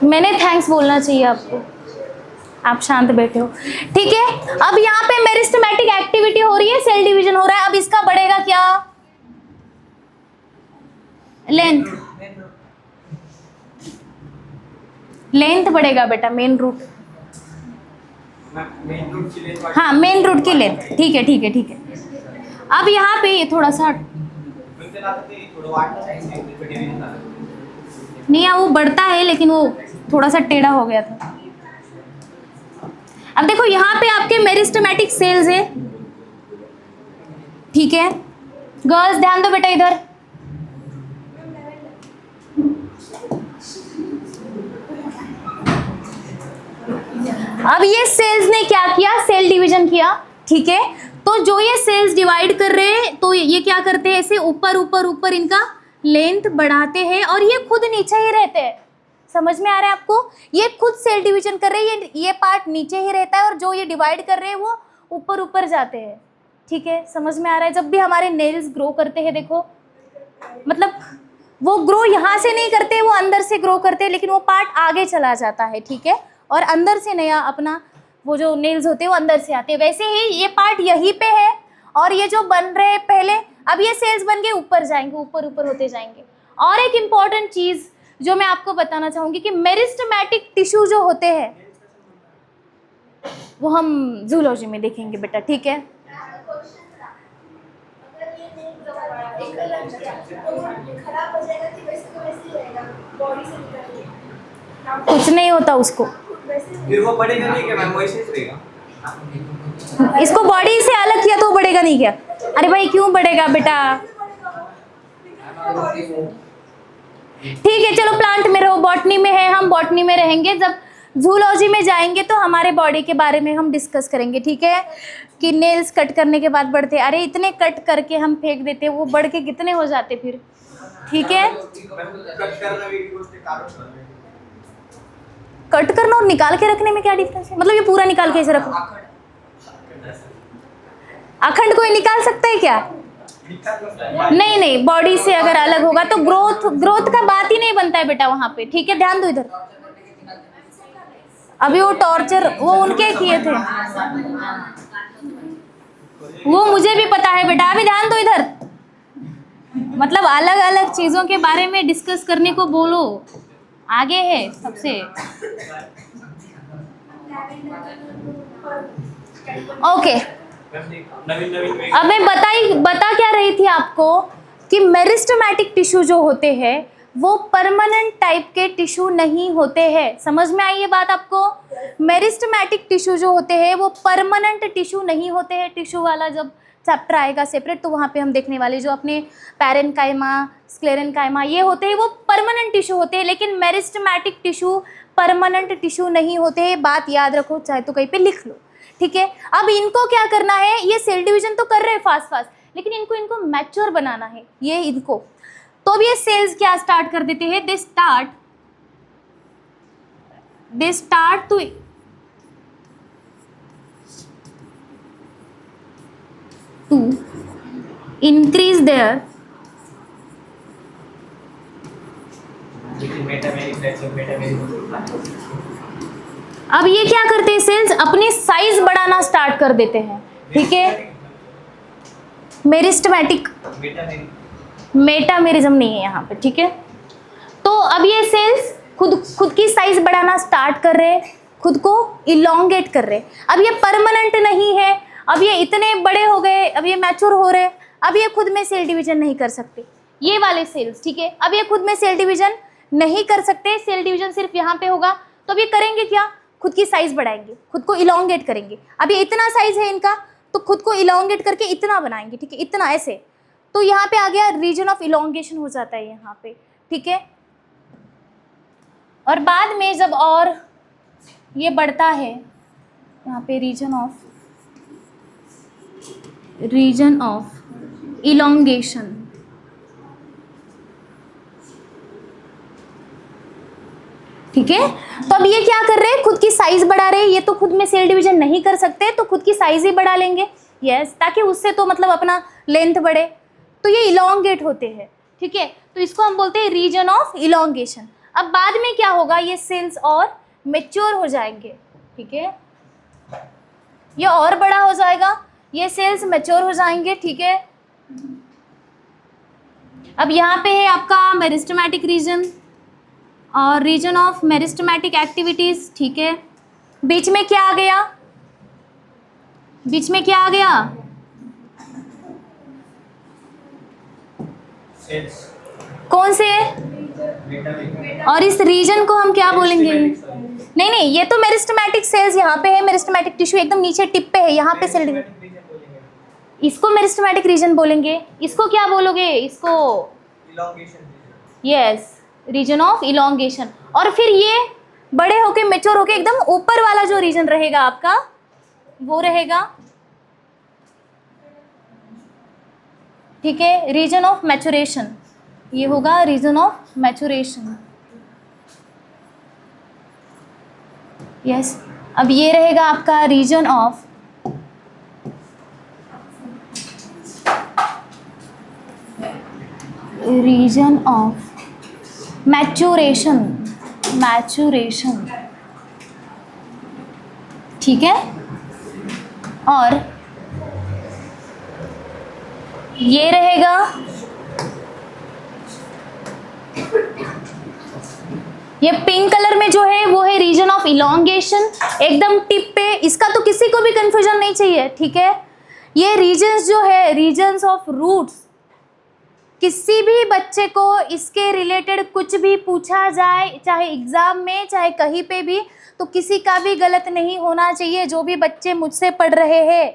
मैंने थैंक्स बोलना चाहिए आपको, आप शांत बैठे हो। ठीक है, अब यहाँ पे मेरिस्टेमेटिक एक्टिविटी हो रही है, सेल डिवीजन हो रहा है। अब इसका बढ़ेगा क्या? लेंथ, लेंथ बढ़ेगा बेटा, मेन रूट। हाँ, मेन रूट की लेंथ। ठीक है ठीक है ठीक है। अब यहाँ पे ये थोड़ा सा नहीं, वो बढ़ता है लेकिन वो थोड़ा सा टेढ़ा हो गया था। अब देखो यहाँ पे आपके मेरिस्टेमेटिक सेल्स है। ठीक है गर्ल्स, ध्यान दो बेटा इधर। अब ये सेल्स ने क्या किया? सेल डिवीजन किया। ठीक है, तो जो ये सेल्स डिवाइड कर रहे हैं तो ये क्या करते हैं? ऐसे ऊपर ऊपर ऊपर इनका लेंथ बढ़ाते हैं और ये खुद नीचे ही रहते हैं। समझ में आ रहा है आपको? ये खुद सेल डिवीजन कर रहे हैं, ये पार्ट नीचे ही रहता है और जो ये डिवाइड कर रहे हैं वो ऊपर ऊपर जाते हैं। ठीक है, समझ में आ रहा है? जब भी हमारे नेल्स ग्रो करते हैं, देखो मतलब वो ग्रो यहाँ से नहीं करते, वो अंदर से ग्रो करते हैं, लेकिन वो पार्ट आगे चला जाता है। ठीक है, और अंदर से नया अपना वो जो नेल्स होते हैं वो अंदर से आते हैं। वैसे ही ये पार्ट यहीं पे है और ये जो बन रहे हैं पहले, अब ये सेल्स बन के ऊपर जाएंगे, ऊपर ऊपर होते जाएंगे। और एक इम्पॉर्टेंट चीज़ जो मैं आपको बताना चाहूँगी कि मेरिस्टेमेटिक टिश्यू जो होते हैं वो हम जूलॉजी में देखेंगे बेटा। ठीक है, कुछ नहीं होता उसको, फिर वो बढ़ेगा नहीं क्या मैम? वैसे ही रहेगा। इसको बॉडी से अलग किया तो बढ़ेगा नहीं क्या? अरे भाई क्यों बढ़ेगा बेटा? ठीक है चलो, प्लांट में रहो, बॉटनी में है, हम बॉटनी में रहेंगे। जब जूलॉजी में जाएंगे तो हमारे बॉडी के बारे में हम डिस्कस करेंगे। ठीक है, कि नेल्स कट करने के बाद बढ़ते, अरे इतने कट करके हम फेंक देते, वो बढ़ के कितने हो जाते फिर। ठीक है, कट करना और निकाल के रखने में क्या डिफरेंस है? मतलब ये पूरा निकाल के ऐसे रखो, अखंड कोई निकाल सकता है क्या? नहीं नहीं, बॉडी से अगर अलग होगा तो ग्रोथ का बात ही नहीं बनता है बेटा वहां पे। ठीक है, ध्यान दो इधर। अभी वो टॉर्चर वो उनके किए थे, वो मुझे भी पता है बेटा। अभी ध्यान दो इधर, मतलब अलग अलग चीजों के बारे में डिस्कस करने को बोलो, आगे है सबसे। ओके, अब मैं बता क्या रही थी आपको कि मेरिस्टेमेटिक टिश्यू जो होते हैं वो परमानेंट टाइप के टिश्यू नहीं होते हैं। समझ में आई ये बात आपको? मेरिस्टेमेटिक टिश्यू जो होते हैं वो परमानेंट टिश्यू नहीं होते हैं। टिश्यू वाला जब चैप्टर आएगा सेपरेट तो वहाँ पे हम देखने वाले जो अपने पैरेन्काइमा, स्क्लेरेन्काइमा ये होते हैं वो परमानेंट टिश्यू होते हैं, लेकिन मेरिस्टेमेटिक टिश्यू परमानेंट टिश्यू नहीं होते हैं। बात याद रखो, चाहे तो कहीं पे लिख लो। ठीक है, अब इनको क्या करना है? ये सेल डिवीजन तो कर रहे हैं फास्ट, लेकिन इनको मैच्योर बनाना है ये इनको। तो अब ये सेल्स क्या स्टार्ट कर देते हैं? They start to increase their अब ये क्या करते हैं सेल्स अपनी साइज बढ़ाना स्टार्ट कर देते हैं, ठीक है। मेरिस्टेमेटिक मेटामेरिज्म नहीं है यहाँ पे, ठीक है। तो अब ये सेल्स खुद की साइज बढ़ाना स्टार्ट कर रहे हैं, खुद को इलोंगेट कर रहे हैं। अब ये परमानेंट नहीं है, अब ये इतने बड़े हो गए, अब ये मैच्योर हो रहे, अब ये खुद में सेल डिवीजन नहीं कर सकते, ये वाले सेल्स, ठीक है। अब ये खुद में सेल डिवीजन नहीं कर सकते, सेल डिवीजन सिर्फ यहाँ पे होगा। तो अब ये करेंगे क्या, खुद की साइज बढ़ाएंगे, खुद को इलोंगेट करेंगे। अब ये इतना साइज है इनका, तो खुद को इलोंगेट करके इतना बनाएंगे, ठीक है, इतना ऐसे। तो यहाँ पे आ गया रीजन ऑफ इलोंगेशन हो जाता है यहाँ पे, ठीक है। और बाद में जब और ये बढ़ता है यहाँ पे रीजन ऑफ इलोंगेशन, ठीक है। तो अब ये क्या कर रहे हैं, खुद की साइज बढ़ा रहे हैं। ये तो खुद में सेल डिवीजन नहीं कर सकते, तो खुद की साइज ही बढ़ा लेंगे, यस, ताकि उससे तो मतलब अपना लेंथ बढ़े। तो ये इलोंगेट होते हैं, ठीक है। तो इसको हम बोलते हैं रीजन ऑफ इलोंगेशन। अब बाद में क्या होगा, ये सेल्स और मैच्योर हो जाएंगे, ठीक है, ये और बड़ा हो जाएगा, ये सेल्स मैच्योर हो जाएंगे, ठीक है। अब यहाँ पे है आपका मेरिस्टेमेटिक रीजन और रीजन ऑफ मेरिस्टेमेटिक एक्टिविटीज, ठीक है। बीच में क्या आ गया, बीच में क्या आ गया, कौन से, और इस रीजन को हम क्या बोलेंगे, नहीं, ये तो मेरिस्टेमेटिक सेल्स यहाँ पे है, मेरिस्टेमेटिक टिश्यू एकदम नीचे टिप पे है, यहाँ पे सेल डिवीजन, इसको मेरिस्टेमेटिक रीजन बोलेंगे। इसको क्या बोलोगे, इसको यस, रीजन ऑफ इलोंगेशन। और फिर ये बड़े होके मैच्योर होके एकदम ऊपर वाला जो रीजन रहेगा आपका, वो रहेगा, ठीक है, रीजन ऑफ मैच्योरेशन। ये होगा रीजन ऑफ मैच्योरेशन, यस। अब ये रहेगा आपका रीजन ऑफ मैच्योरेशन, ठीक है। और ये रहेगा ये पिंक कलर में जो है वो है रीजन ऑफ इलोंगेशन, एकदम टिप पे। इसका तो किसी को भी कंफ्यूजन नहीं चाहिए, ठीक है। ये रीजन्स जो है, रीजन्स ऑफ रूट्स, किसी भी बच्चे को इसके रिलेटेड कुछ भी पूछा जाए, चाहे एग्जाम में चाहे कहीं पे भी, तो किसी का भी गलत नहीं होना चाहिए। जो भी बच्चे मुझसे पढ़ रहे हैं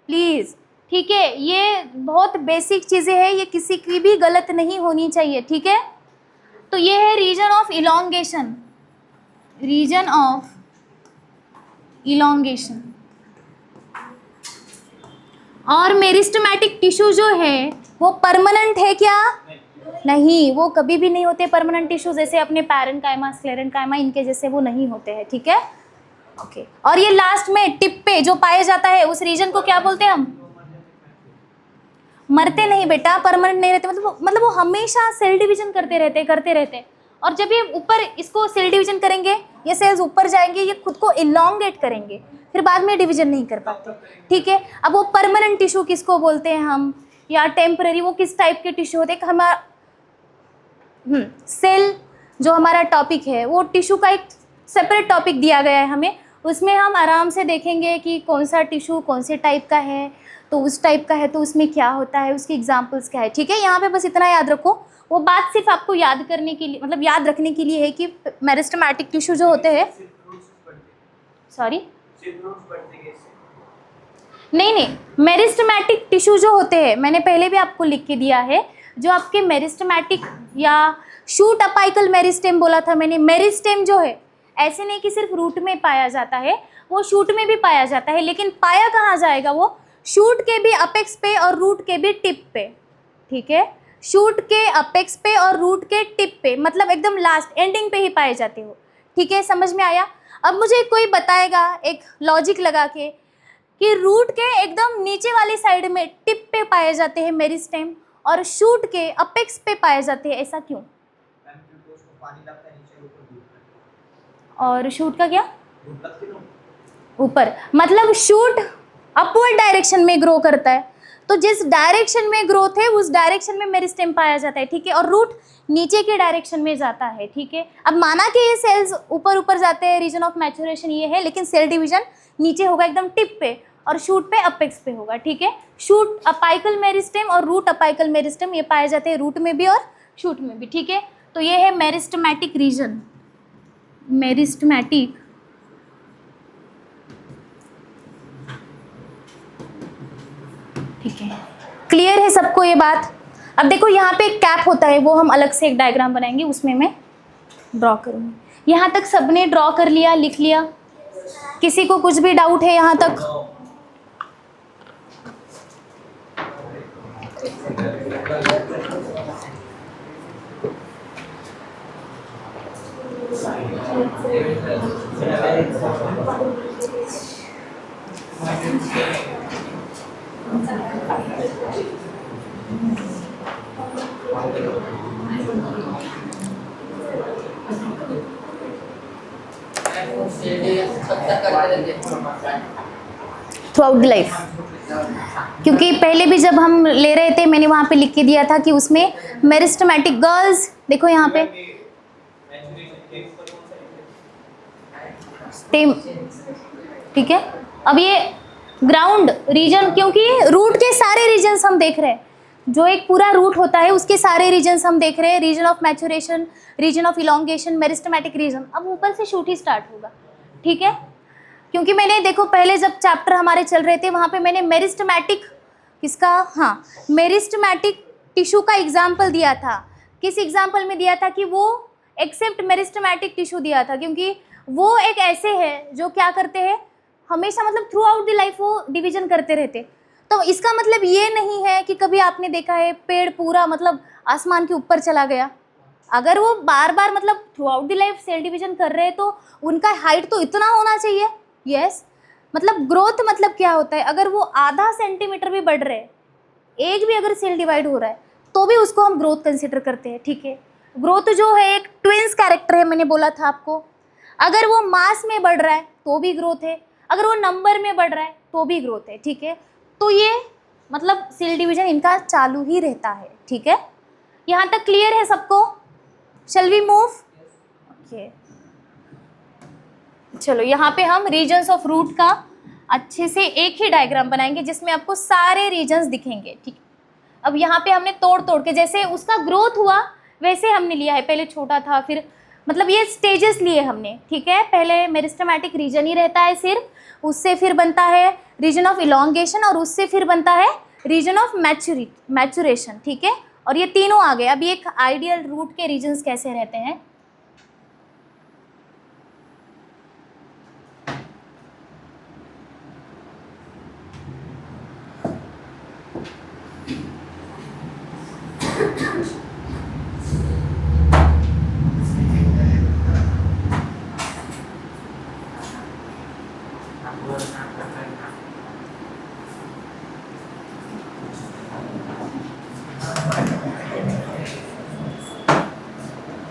प्लीज़, ठीक है, ये बहुत बेसिक चीज़ें हैं, ये किसी की भी गलत नहीं होनी चाहिए, ठीक है। तो ये है region of elongation, region of elongation. और मेरिस्टेमेटिक टिश्यू जो है वो परमानेंट है क्या, नहीं, वो कभी भी नहीं होते परमानेंट टिश्यू, जैसे अपने पैरेन्काइमा, स्क्लेरेन्काइमा, इनके जैसे वो नहीं होते हैं, ठीक है, ओके। और ये लास्ट में टिप पे जो पाया जाता है उस रीजन को क्या बोलते हैं हम, मरते नहीं बेटा, परमानेंट नहीं रहते, मतलब वो हमेशा सेल डिवीजन करते रहते। और जब ये ऊपर इसको सेल डिवीजन करेंगे, ये सेल्स ऊपर जाएंगे, ये खुद को इलोंगेट करेंगे, फिर बाद में डिवीजन नहीं कर पाते, ठीक है। अब वो परमानेंट टिश्यू किसको बोलते हैं हम, या टेम्पररी, वो किस टाइप के टिश्यू होते हैं। हमारा सेल जो हमारा टॉपिक है वो टिश्यू का एक सेपरेट टॉपिक दिया गया है हमें, उसमें हम आराम से देखेंगे कि कौन सा टिश्यू कौन से टाइप का है, तो उस टाइप का है तो उसमें क्या होता है, उसकी एग्जांपल्स क्या है, ठीक है। यहाँ पे बस इतना याद रखो, वो बात सिर्फ आपको याद करने के लिए, मतलब याद रखने के लिए है कि मेरिस्टेमेटिक टिश्यू जो होते हैं, सॉरी नहीं, मेरिस्टेमेटिक टिश्यू जो होते हैं, मैंने पहले भी आपको लिख के दिया है, जो आपके मेरिस्टेमेटिक या शूट अपाइकल मेरिस्टेम बोला था मैंने। मेरिस्टेम जो है ऐसे नहीं कि सिर्फ रूट में पाया जाता है, वो शूट में भी पाया जाता है, लेकिन पाया कहाँ जाएगा, वो शूट के भी अपेक्स पे और रूट के भी टिप पे, ठीक है। शूट के अपेक्स पे और रूट के टिप पे, मतलब एकदम लास्ट एंडिंग पे ही पाए जाते हो, ठीक है, समझ में आया। अब मुझे कोई बताएगा एक लॉजिक लगा के कि रूट के एकदम नीचे वाली साइड में टिप पे पाए जाते हैं मेरिस्टेम और शूट के अपेक्स पे पाए जाते हैं, ऐसा क्यों? और शूट का क्या? ऊपर, मतलब शूट अपवर्ड डायरेक्शन में ग्रो करता है, तो जिस डायरेक्शन में ग्रोथ है उस डायरेक्शन में मेरिस्टेम पाया जाता है, ठीक है। और रूट नीचे के डायरेक्शन में जाता है, ठीक है। अब माना कि ये सेल्स ऊपर ऊपर जाते हैं, रीजन ऑफ मैच्योरेशन ये है, लेकिन सेल डिवीजन नीचे होगा एकदम टिप पे और शूट पे अपेक्स पे होगा, ठीक है। शूट अपाइकल मेरिस्टेम और रूट अपाइकल मेरिस्टेम ये पाए जाते हैं रूट में भी और शूट में भी, ठीक है। तो ये है मेरिस्टेमेटिक रीजन, मेरिस्टेमेटिक ठीक है। क्लियर है सबको ये बात? अब देखो यहाँ पे एक कैप होता है, वो हम अलग से एक डायग्राम बनाएंगे, उसमें मैं ड्रॉ करूँगी। यहाँ तक सबने ड्रॉ कर लिया, लिख लिया? किसी को कुछ भी डाउट है यहाँ तक? थ्रू आउट द लाइफ, क्योंकि पहले भी जब हम ले रहे थे मैंने वहाँ पे लिख के दिया था कि उसमें मेरिस्टेमेटिक गर्ल्स, देखो यहाँ पे स्टेम, ठीक है। अब ये ग्राउंड रीजन, क्योंकि रूट के सारे रीजन्स हम देख रहे हैं, जो एक पूरा रूट होता है उसके सारे रीजन्स हम देख रहे हैं, region of maturation, region of elongation, meristematic region. अब ऊपर से शूट ही स्टार्ट होगा, ठीक है। क्योंकि मैंने देखो पहले जब चैप्टर हमारे चल रहे थे वहाँ पे मैंने मेरिस्टेमेटिक किसका, हाँ, मेरिस्टेमेटिक टिश्यू का एग्जाम्पल दिया था। किस एग्जाम्पल में दिया था कि वो एक्सेप्ट मेरिस्टेमेटिक टिश्यू दिया था, क्योंकि वो एक ऐसे है जो क्या करते हैं हमेशा, मतलब थ्रू आउट द लाइफ वो डिवीजन करते रहते। तो इसका मतलब ये नहीं है कि कभी आपने देखा है पेड़ पूरा मतलब आसमान के ऊपर चला गया, अगर वो बार बार मतलब throughout the life cell division कर रहे हैं तो उनका हाइट तो इतना होना चाहिए। यस, मतलब ग्रोथ मतलब क्या होता है, अगर वो आधा सेंटीमीटर भी बढ़ रहे हैं, एक भी अगर सेल डिवाइड हो रहा है तो भी उसको हम ग्रोथ कंसिडर करते हैं, ठीक है। ग्रोथ जो है एक ट्विंस कैरेक्टर है, मैंने बोला था आपको। अगर वो मास में बढ़ रहा है तो भी ग्रोथ है, अगर वो नंबर में बढ़ रहा है तो भी ग्रोथ है, ठीक है। तो ये मतलब सेल डिवीजन इनका चालू ही रहता है, ठीक है। यहाँ तक क्लियर है सबको? Shall we move? ओके, चलो यहाँ पे हम रीजन्स ऑफ रूट का अच्छे से एक ही डायग्राम बनाएंगे जिसमें आपको सारे रीजन्स दिखेंगे, ठीक है। अब यहाँ पे हमने तोड़ तोड़ के जैसे उसका ग्रोथ हुआ वैसे हमने लिया है, पहले छोटा था फिर मतलब ये स्टेजेस लिए हमने, ठीक है। पहले मेरिस्टेमेटिक रीजन ही रहता है सिर्फ, उससे फिर बनता है रीजन ऑफ इलोंगेशन और उससे फिर बनता है रीजन ऑफ मैच्योरेशन, ठीक है। और ये तीनों आ गए। अब ये एक आइडियल रूट के रीजन्स कैसे रहते हैं,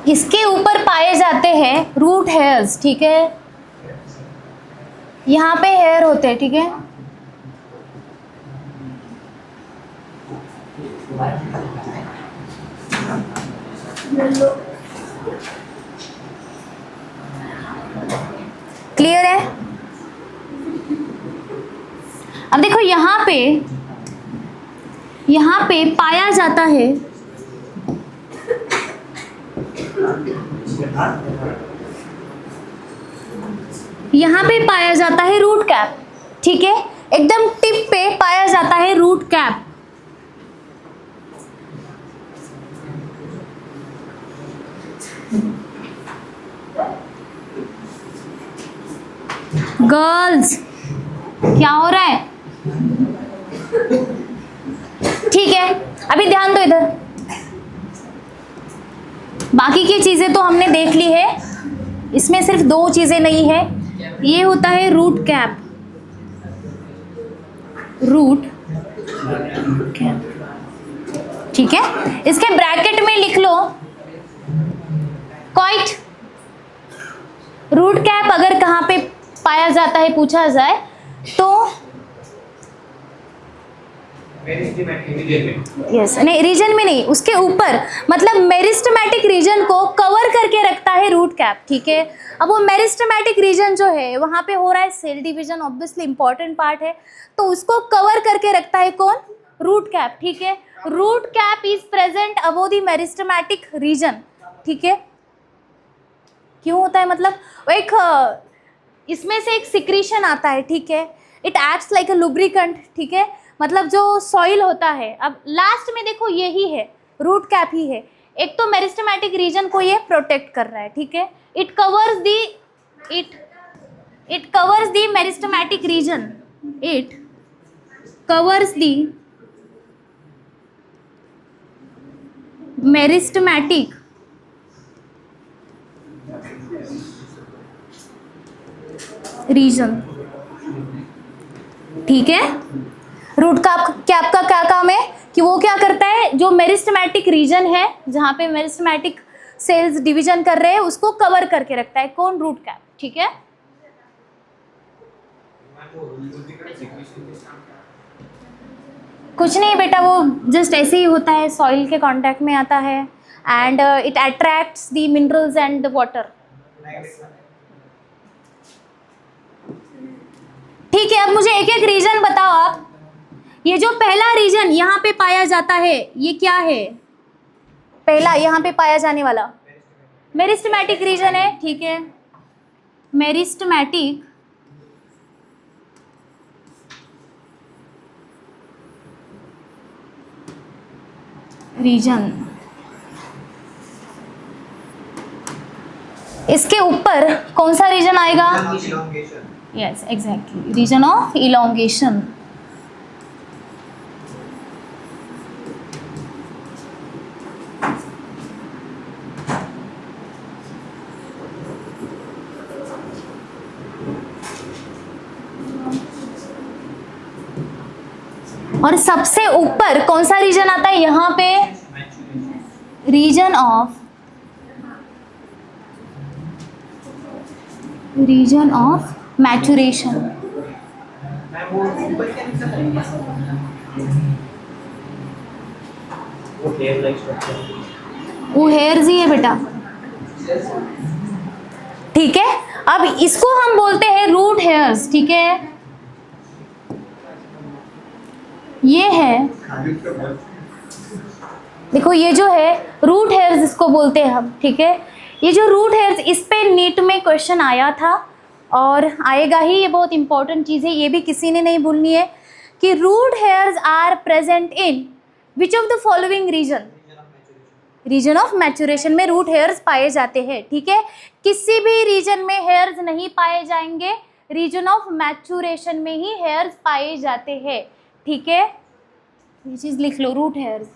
इसके ऊपर पाए जाते हैं रूट हेयर्स, ठीक है। यहाँ पे हेयर होते हैं, ठीक है। क्लियर है? अब देखो यहाँ पे पाया जाता है रूट कैप, ठीक है। एकदम टिप पे पाया जाता है रूट कैप। गर्ल्स क्या हो रहा है? ठीक है, अभी ध्यान दो इधर। बाकी की चीजें तो हमने देख ली है, इसमें सिर्फ दो चीजें नहीं है। ये होता है रूट कैप, रूट कैप, ठीक है। इसके ब्रैकेट में लिख लो क्वाइट। रूट कैप अगर कहाँ पे पाया जाता है पूछा जाए तो यस, नहीं रीजन में नहीं, उसके ऊपर, मतलब मेरिस्टेमेटिक रीजन को कवर करके रखता है रूट कैप, ठीक है। अब वो मेरिस्टेमेटिक रीजन जो है वहाँ पे हो रहा है cell division, obviously important part है, तो उसको कवर करके रखता है कौन? रूट कैप, ठीक है। Root cap is present above the meristematic region, ठीक है। क्यों होता है? मतलब वो एक इसमें से एक सिक्रीशन आता है, ठीक है। It acts like a lubricant, ठीक है। मतलब जो सॉइल होता है, अब लास्ट में देखो यही है, रूट कैप ही है। एक तो मेरिस्टेमेटिक रीजन को ये प्रोटेक्ट कर रहा है, ठीक है। It covers the meristematic reason, it covers the meristematic region, ठीक है। रूट कैप का क्या काम है कि वो क्या करता है, जो मेरिस्टेमेटिक रीजन है जहाँ पे मेरिस्टेमेटिक सेल्स डिवीजन कर रहे हैं उसको कवर करके रखता है, कौन? रूट कैप, ठीक है। कुछ नहीं बेटा, वो जस्ट ऐसे ही होता है, सॉइल के कांटेक्ट में आता है and it attracts the minerals and the water, ठीक है। अब मुझे एक एक रीजन बताओ आप। ये जो पहला रीजन यहाँ पे पाया जाता है ये क्या है? पहला यहाँ पे पाया जाने वाला मेरिस्टेमेटिक रीजन है, ठीक है। मेरिस्टेमेटिक रीजन, इसके ऊपर कौन सा रीजन आएगा? Yes exactly, region of elongation. और सबसे ऊपर कौन सा रीजन आता है यहाँ पे? Region of maturation. वो हेयर्स ही है बेटा, ठीक है। अब इसको हम बोलते हैं रूट हेयर्स, ठीक है। ये है, देखो ये जो है रूट हेयर्स इसको बोलते हैं हम, ठीक है। ये जो रूट हेयर्स, इस पे नीट में क्वेश्चन आया था और आएगा ही, ये बहुत इंपॉर्टेंट चीज़ है, ये भी किसी ने नहीं भूलनी है कि root hairs are present in which of the following region? Region of maturation में रूट हेयर्स पाए जाते हैं, ठीक है। किसी भी रीजन में हेयर्स नहीं पाए जाएंगे, रीजन ऑफ मैचुरेशन में ही हेयर्स पाए जाते हैं, ठीक है। ये चीज़ लिख लो, root hairs.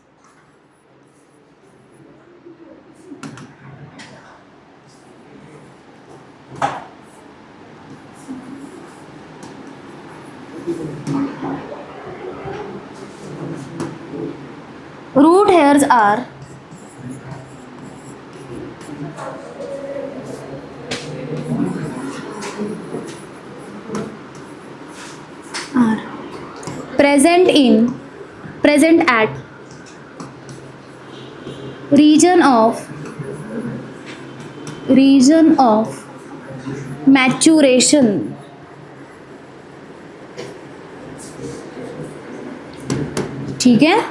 Root hairs are present at region of maturation, ठीक है।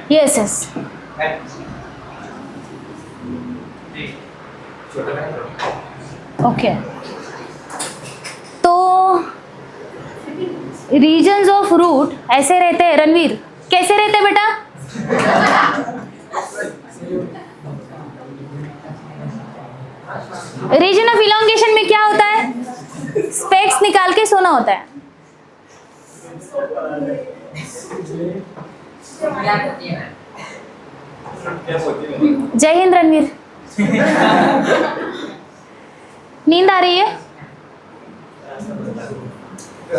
Yes. ओके, तो रीजन्स ऑफ रूट ऐसे रहते हैं। रणवीर, कैसे रहते हैं बेटा? रीजन ऑफ इलोंगेशन में क्या होता है? स्पेक्स निकाल के सोना होता है। क्या होती है? जय हिंद रणवीर। नींद आ रही है?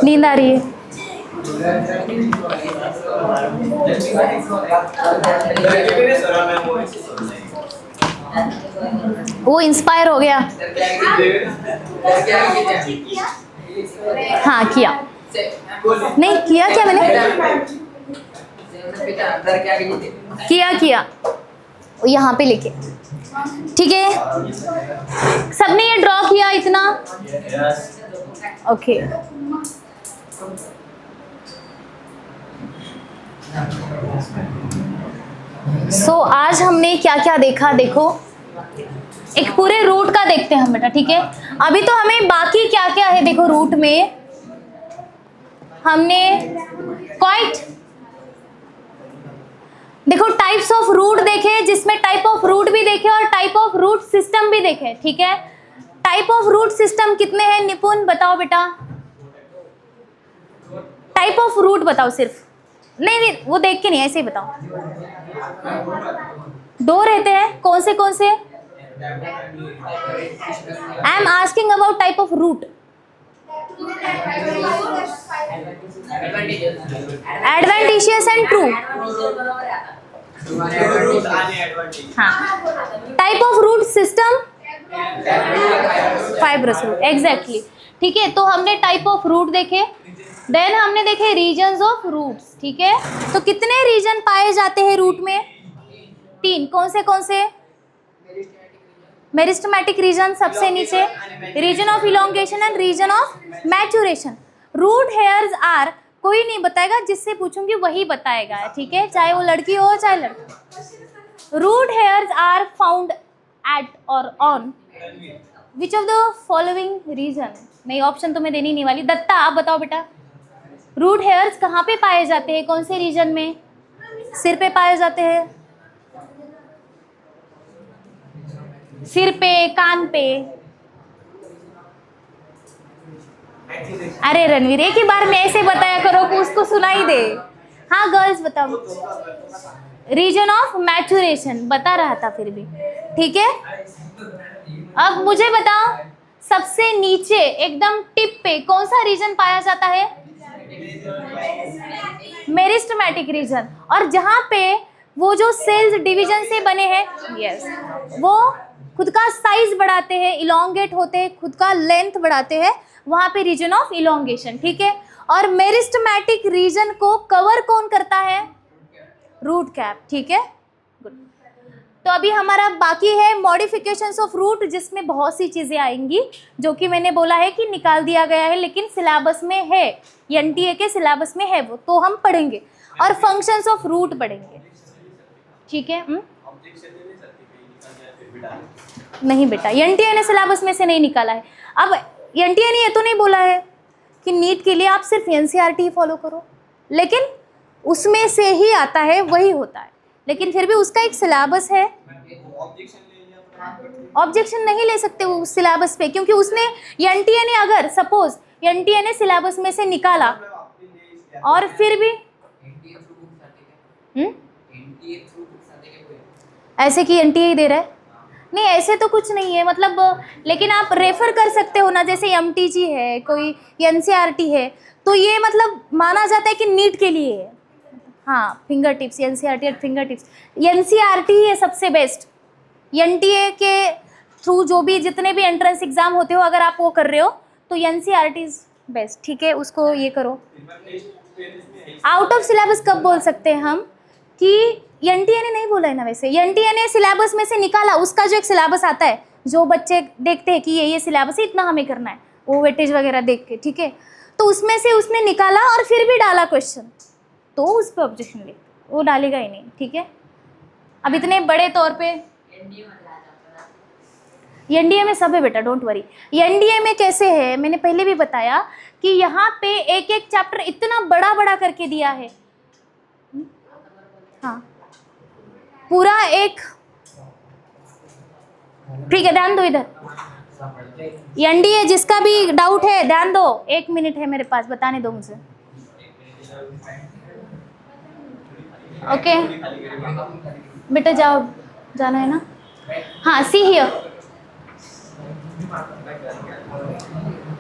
नींद आ रही है? वो इंस्पायर हो गया। हाँ किया। नहीं किया क्या मैंने? किया यहाँ पे लिखे। ठीक है, सबने ये ड्रॉ किया इतना? ओके, सो आज हमने क्या क्या देखा? देखो, एक पूरे रूट का देखते हैं हम बेटा। ठीक है, अभी तो हमें बाकी क्या क्या है देखो। रूट में हमने क्वाइट देखो टाइप्स ऑफ रूट देखे, जिसमें टाइप ऑफ रूट भी देखे और टाइप ऑफ रूट सिस्टम भी देखे। ठीक है, टाइप ऑफ रूट सिस्टम कितने हैं निपुण? बताओ बेटा, टाइप ऑफ रूट बताओ। सिर्फ नहीं वो देख के नहीं, ऐसे ही बताओ। 2 रहते हैं, कौन से? I am asking about type of root. Adventitious and true. हाँ, type of root system fibrous root, exactly. ठीक है, तो हमने टाइप ऑफ रूट देखे, देन हमने देखे रीजन्स ऑफ रूट्स। ठीक है, तो कितने रीजन पाए जाते हैं रूट में? 3। कौन से? मेरिस्टेमेटिक रीजन सबसे नीचे, region of elongation and region of maturation. Root hairs are, कोई नहीं बताएगा, जिससे पूछूंगी वही बताएगा। ठीक है, चाहे वो लड़की हो चाहे लड़का। Root hairs are found at or on which of the following region? नहीं, ऑप्शन तो मैं देनी नहीं वाली। दत्ता आप बताओ बेटा, रूट हेयर्स कहाँ पे पाए जाते हैं? कौन से रीजन में? सिर पे पाए जाते हैं? सिर पे, कान पे? अरे रणवीर, एक ही बार में ऐसे बताया करो कि उसको सुनाई दे। हाँ गर्ल्स बताओ। रीजन ऑफ मैचुरेशन बता रहा था फिर भी। ठीक है, अब मुझे बताओ, सबसे नीचे एकदम टिप पे कौन सा रीजन पाया जाता है? Meristematic reason. और जहां पे वो जो सेल्स डिवीजन से बने हैं, यस, वो खुद का साइज बढ़ाते हैं, इलोंगेट होते हैं, खुद का लेंथ बढ़ाते हैं, वहां पे रीजन ऑफ इलोंगेशन। ठीक है, और मेरिस्टेमेटिक रीजन को कवर कौन करता है? Root cap. ठीक है, गुड। तो अभी हमारा बाकी है मॉडिफिकेशंस ऑफ रूट, जिसमें बहुत सी चीजें आएंगी जो कि मैंने बोला है कि निकाल दिया गया है, लेकिन सिलेबस में है, एनटीए के सिलेबस में है वो, तो हम पढ़ेंगे। और फंक्शंस ऑफ रूट पढ़ेंगे। ठीक है, नहीं बेटा, एनटीए ने सिलेबस में से नहीं निकाला है। अब एनटीए ने ये तो नहीं बोला है कि नीट के लिए आप सिर्फ एनसीईआरटी फॉलो करो, लेकिन उसमें से ही आता है, वही होता है, लेकिन फिर भी उसका एक सिलेबस है। ऑब्जेक्शन नहीं ले सकते वो उस सिलेबस पे, क्योंकि उसने एनटीए ने, अगर सपोज एनटीए ने सिलेबस में से निकाला और फिर भी ऐसे कि एनटीए ही दे रहा है, नहीं ऐसे तो कुछ नहीं है, मतलब लेकिन आप रेफर कर सकते हो ना, जैसे एमटीजी है, कोई एनसीईआरटी है, तो ये मतलब माना जाता है कि नीट के लिए है। हाँ, finger tips, NCERT at finger tips, NCERT ही है सबसे बेस्ट। एनटीए के थ्रू जो भी जितने भी एंट्रेंस एग्जाम होते हो, अगर आप वो कर रहे हो तो एनसीईआरटी इज बेस्ट। ठीक है, उसको ये करो। आउट ऑफ सिलेबस कब बोल सकते हैं हम कि एनटीए ने नहीं बोला है ना, वैसे एनटीए ने सिलेबस में से निकाला, उसका जो एक सिलेबस आता है, जो बच्चे देखते हैं कि ये सिलेबस है, इतना हमें करना है, वो वेटेज वगैरह देख के। ठीक है, तो उसमें से उसने निकाला और फिर भी डाला क्वेश्चन, तो उस पर ऑब्जेक्शन ले, वो डालेगा ही नहीं। ठीक है, अब इतने बड़े तौर पे एनडीए में सब है बेटा, डोंट वरी। एनडीए में कैसे है, मैंने पहले भी बताया कि यहाँ पे एक एक चैप्टर इतना बड़ा बड़ा करके दिया है। हाँ पूरा एक, ठीक है ध्यान दो इधर। एनडीए जिसका भी डाउट है ध्यान दो, 1 मिनट है मेरे पास, बताने दो मुझे। ओके बेटा जाओ, जाना है ना। हाँ सी हियर,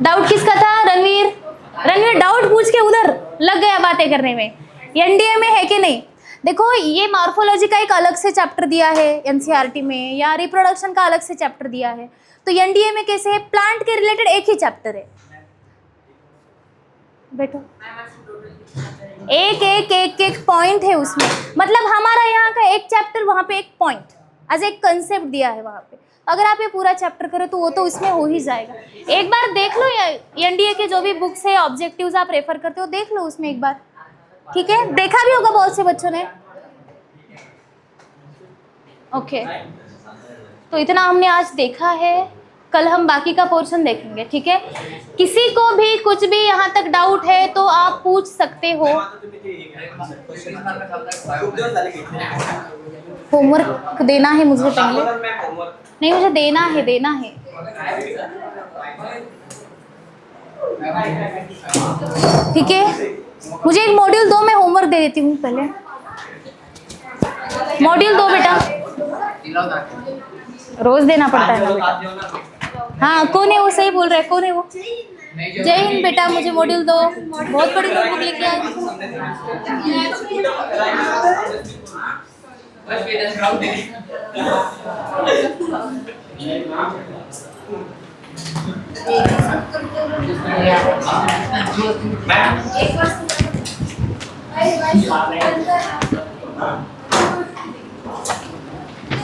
डाउट किसका था? रणवीर, रणवीर डाउट पूछ के उधर लग गया बातें करने में। एनडीए में है कि नहीं? देखो ये मॉर्फोलॉजी का एक अलग से चैप्टर दिया है एनसीईआरटी में, या रिप्रोडक्शन का अलग से चैप्टर दिया है। तो एनडीए में कैसे है, प्लांट के रिलेटेड एक ही चैप्टर है। बैठो, एक एक एक एक पॉइंट है उसमें, मतलब हमारा यहाँ का एक चैप्टर, वहाँ पे एक पॉइंट एज एक कंसेप्ट दिया है वहाँ पे। अगर आप ये पूरा चैप्टर करो तो वो तो उसमें हो ही जाएगा। एक बार देख लो एनडीए के जो भी बुक्स है, ऑब्जेक्टिव्स आप रेफर करते हो, देख लो उसमें एक बार, ठीक है? देखा भी होगा बहुत से बच्चों ने। ओके तो इतना हमने आज देखा है, कल हम बाकी का पोर्शन देखेंगे, ठीक है? किसी को भी कुछ भी यहाँ तक डाउट है तो आप पूछ सकते हो। होमवर्क देना है मुझे पहले, नहीं मुझे देना है, देना है। ठीक है, मुझे एक मॉड्यूल 2 में होमवर्क दे देती हूँ पहले। मॉड्यूल 2 बेटा रोज देना पड़ता है ना बेटा। हाँ कौन है वो, सही बोल रहा है, कौन है वो? जय हिंद बेटा, मुझे मॉड्यूल 2 बहुत बड़ी नोटबुक लेके आए। मैम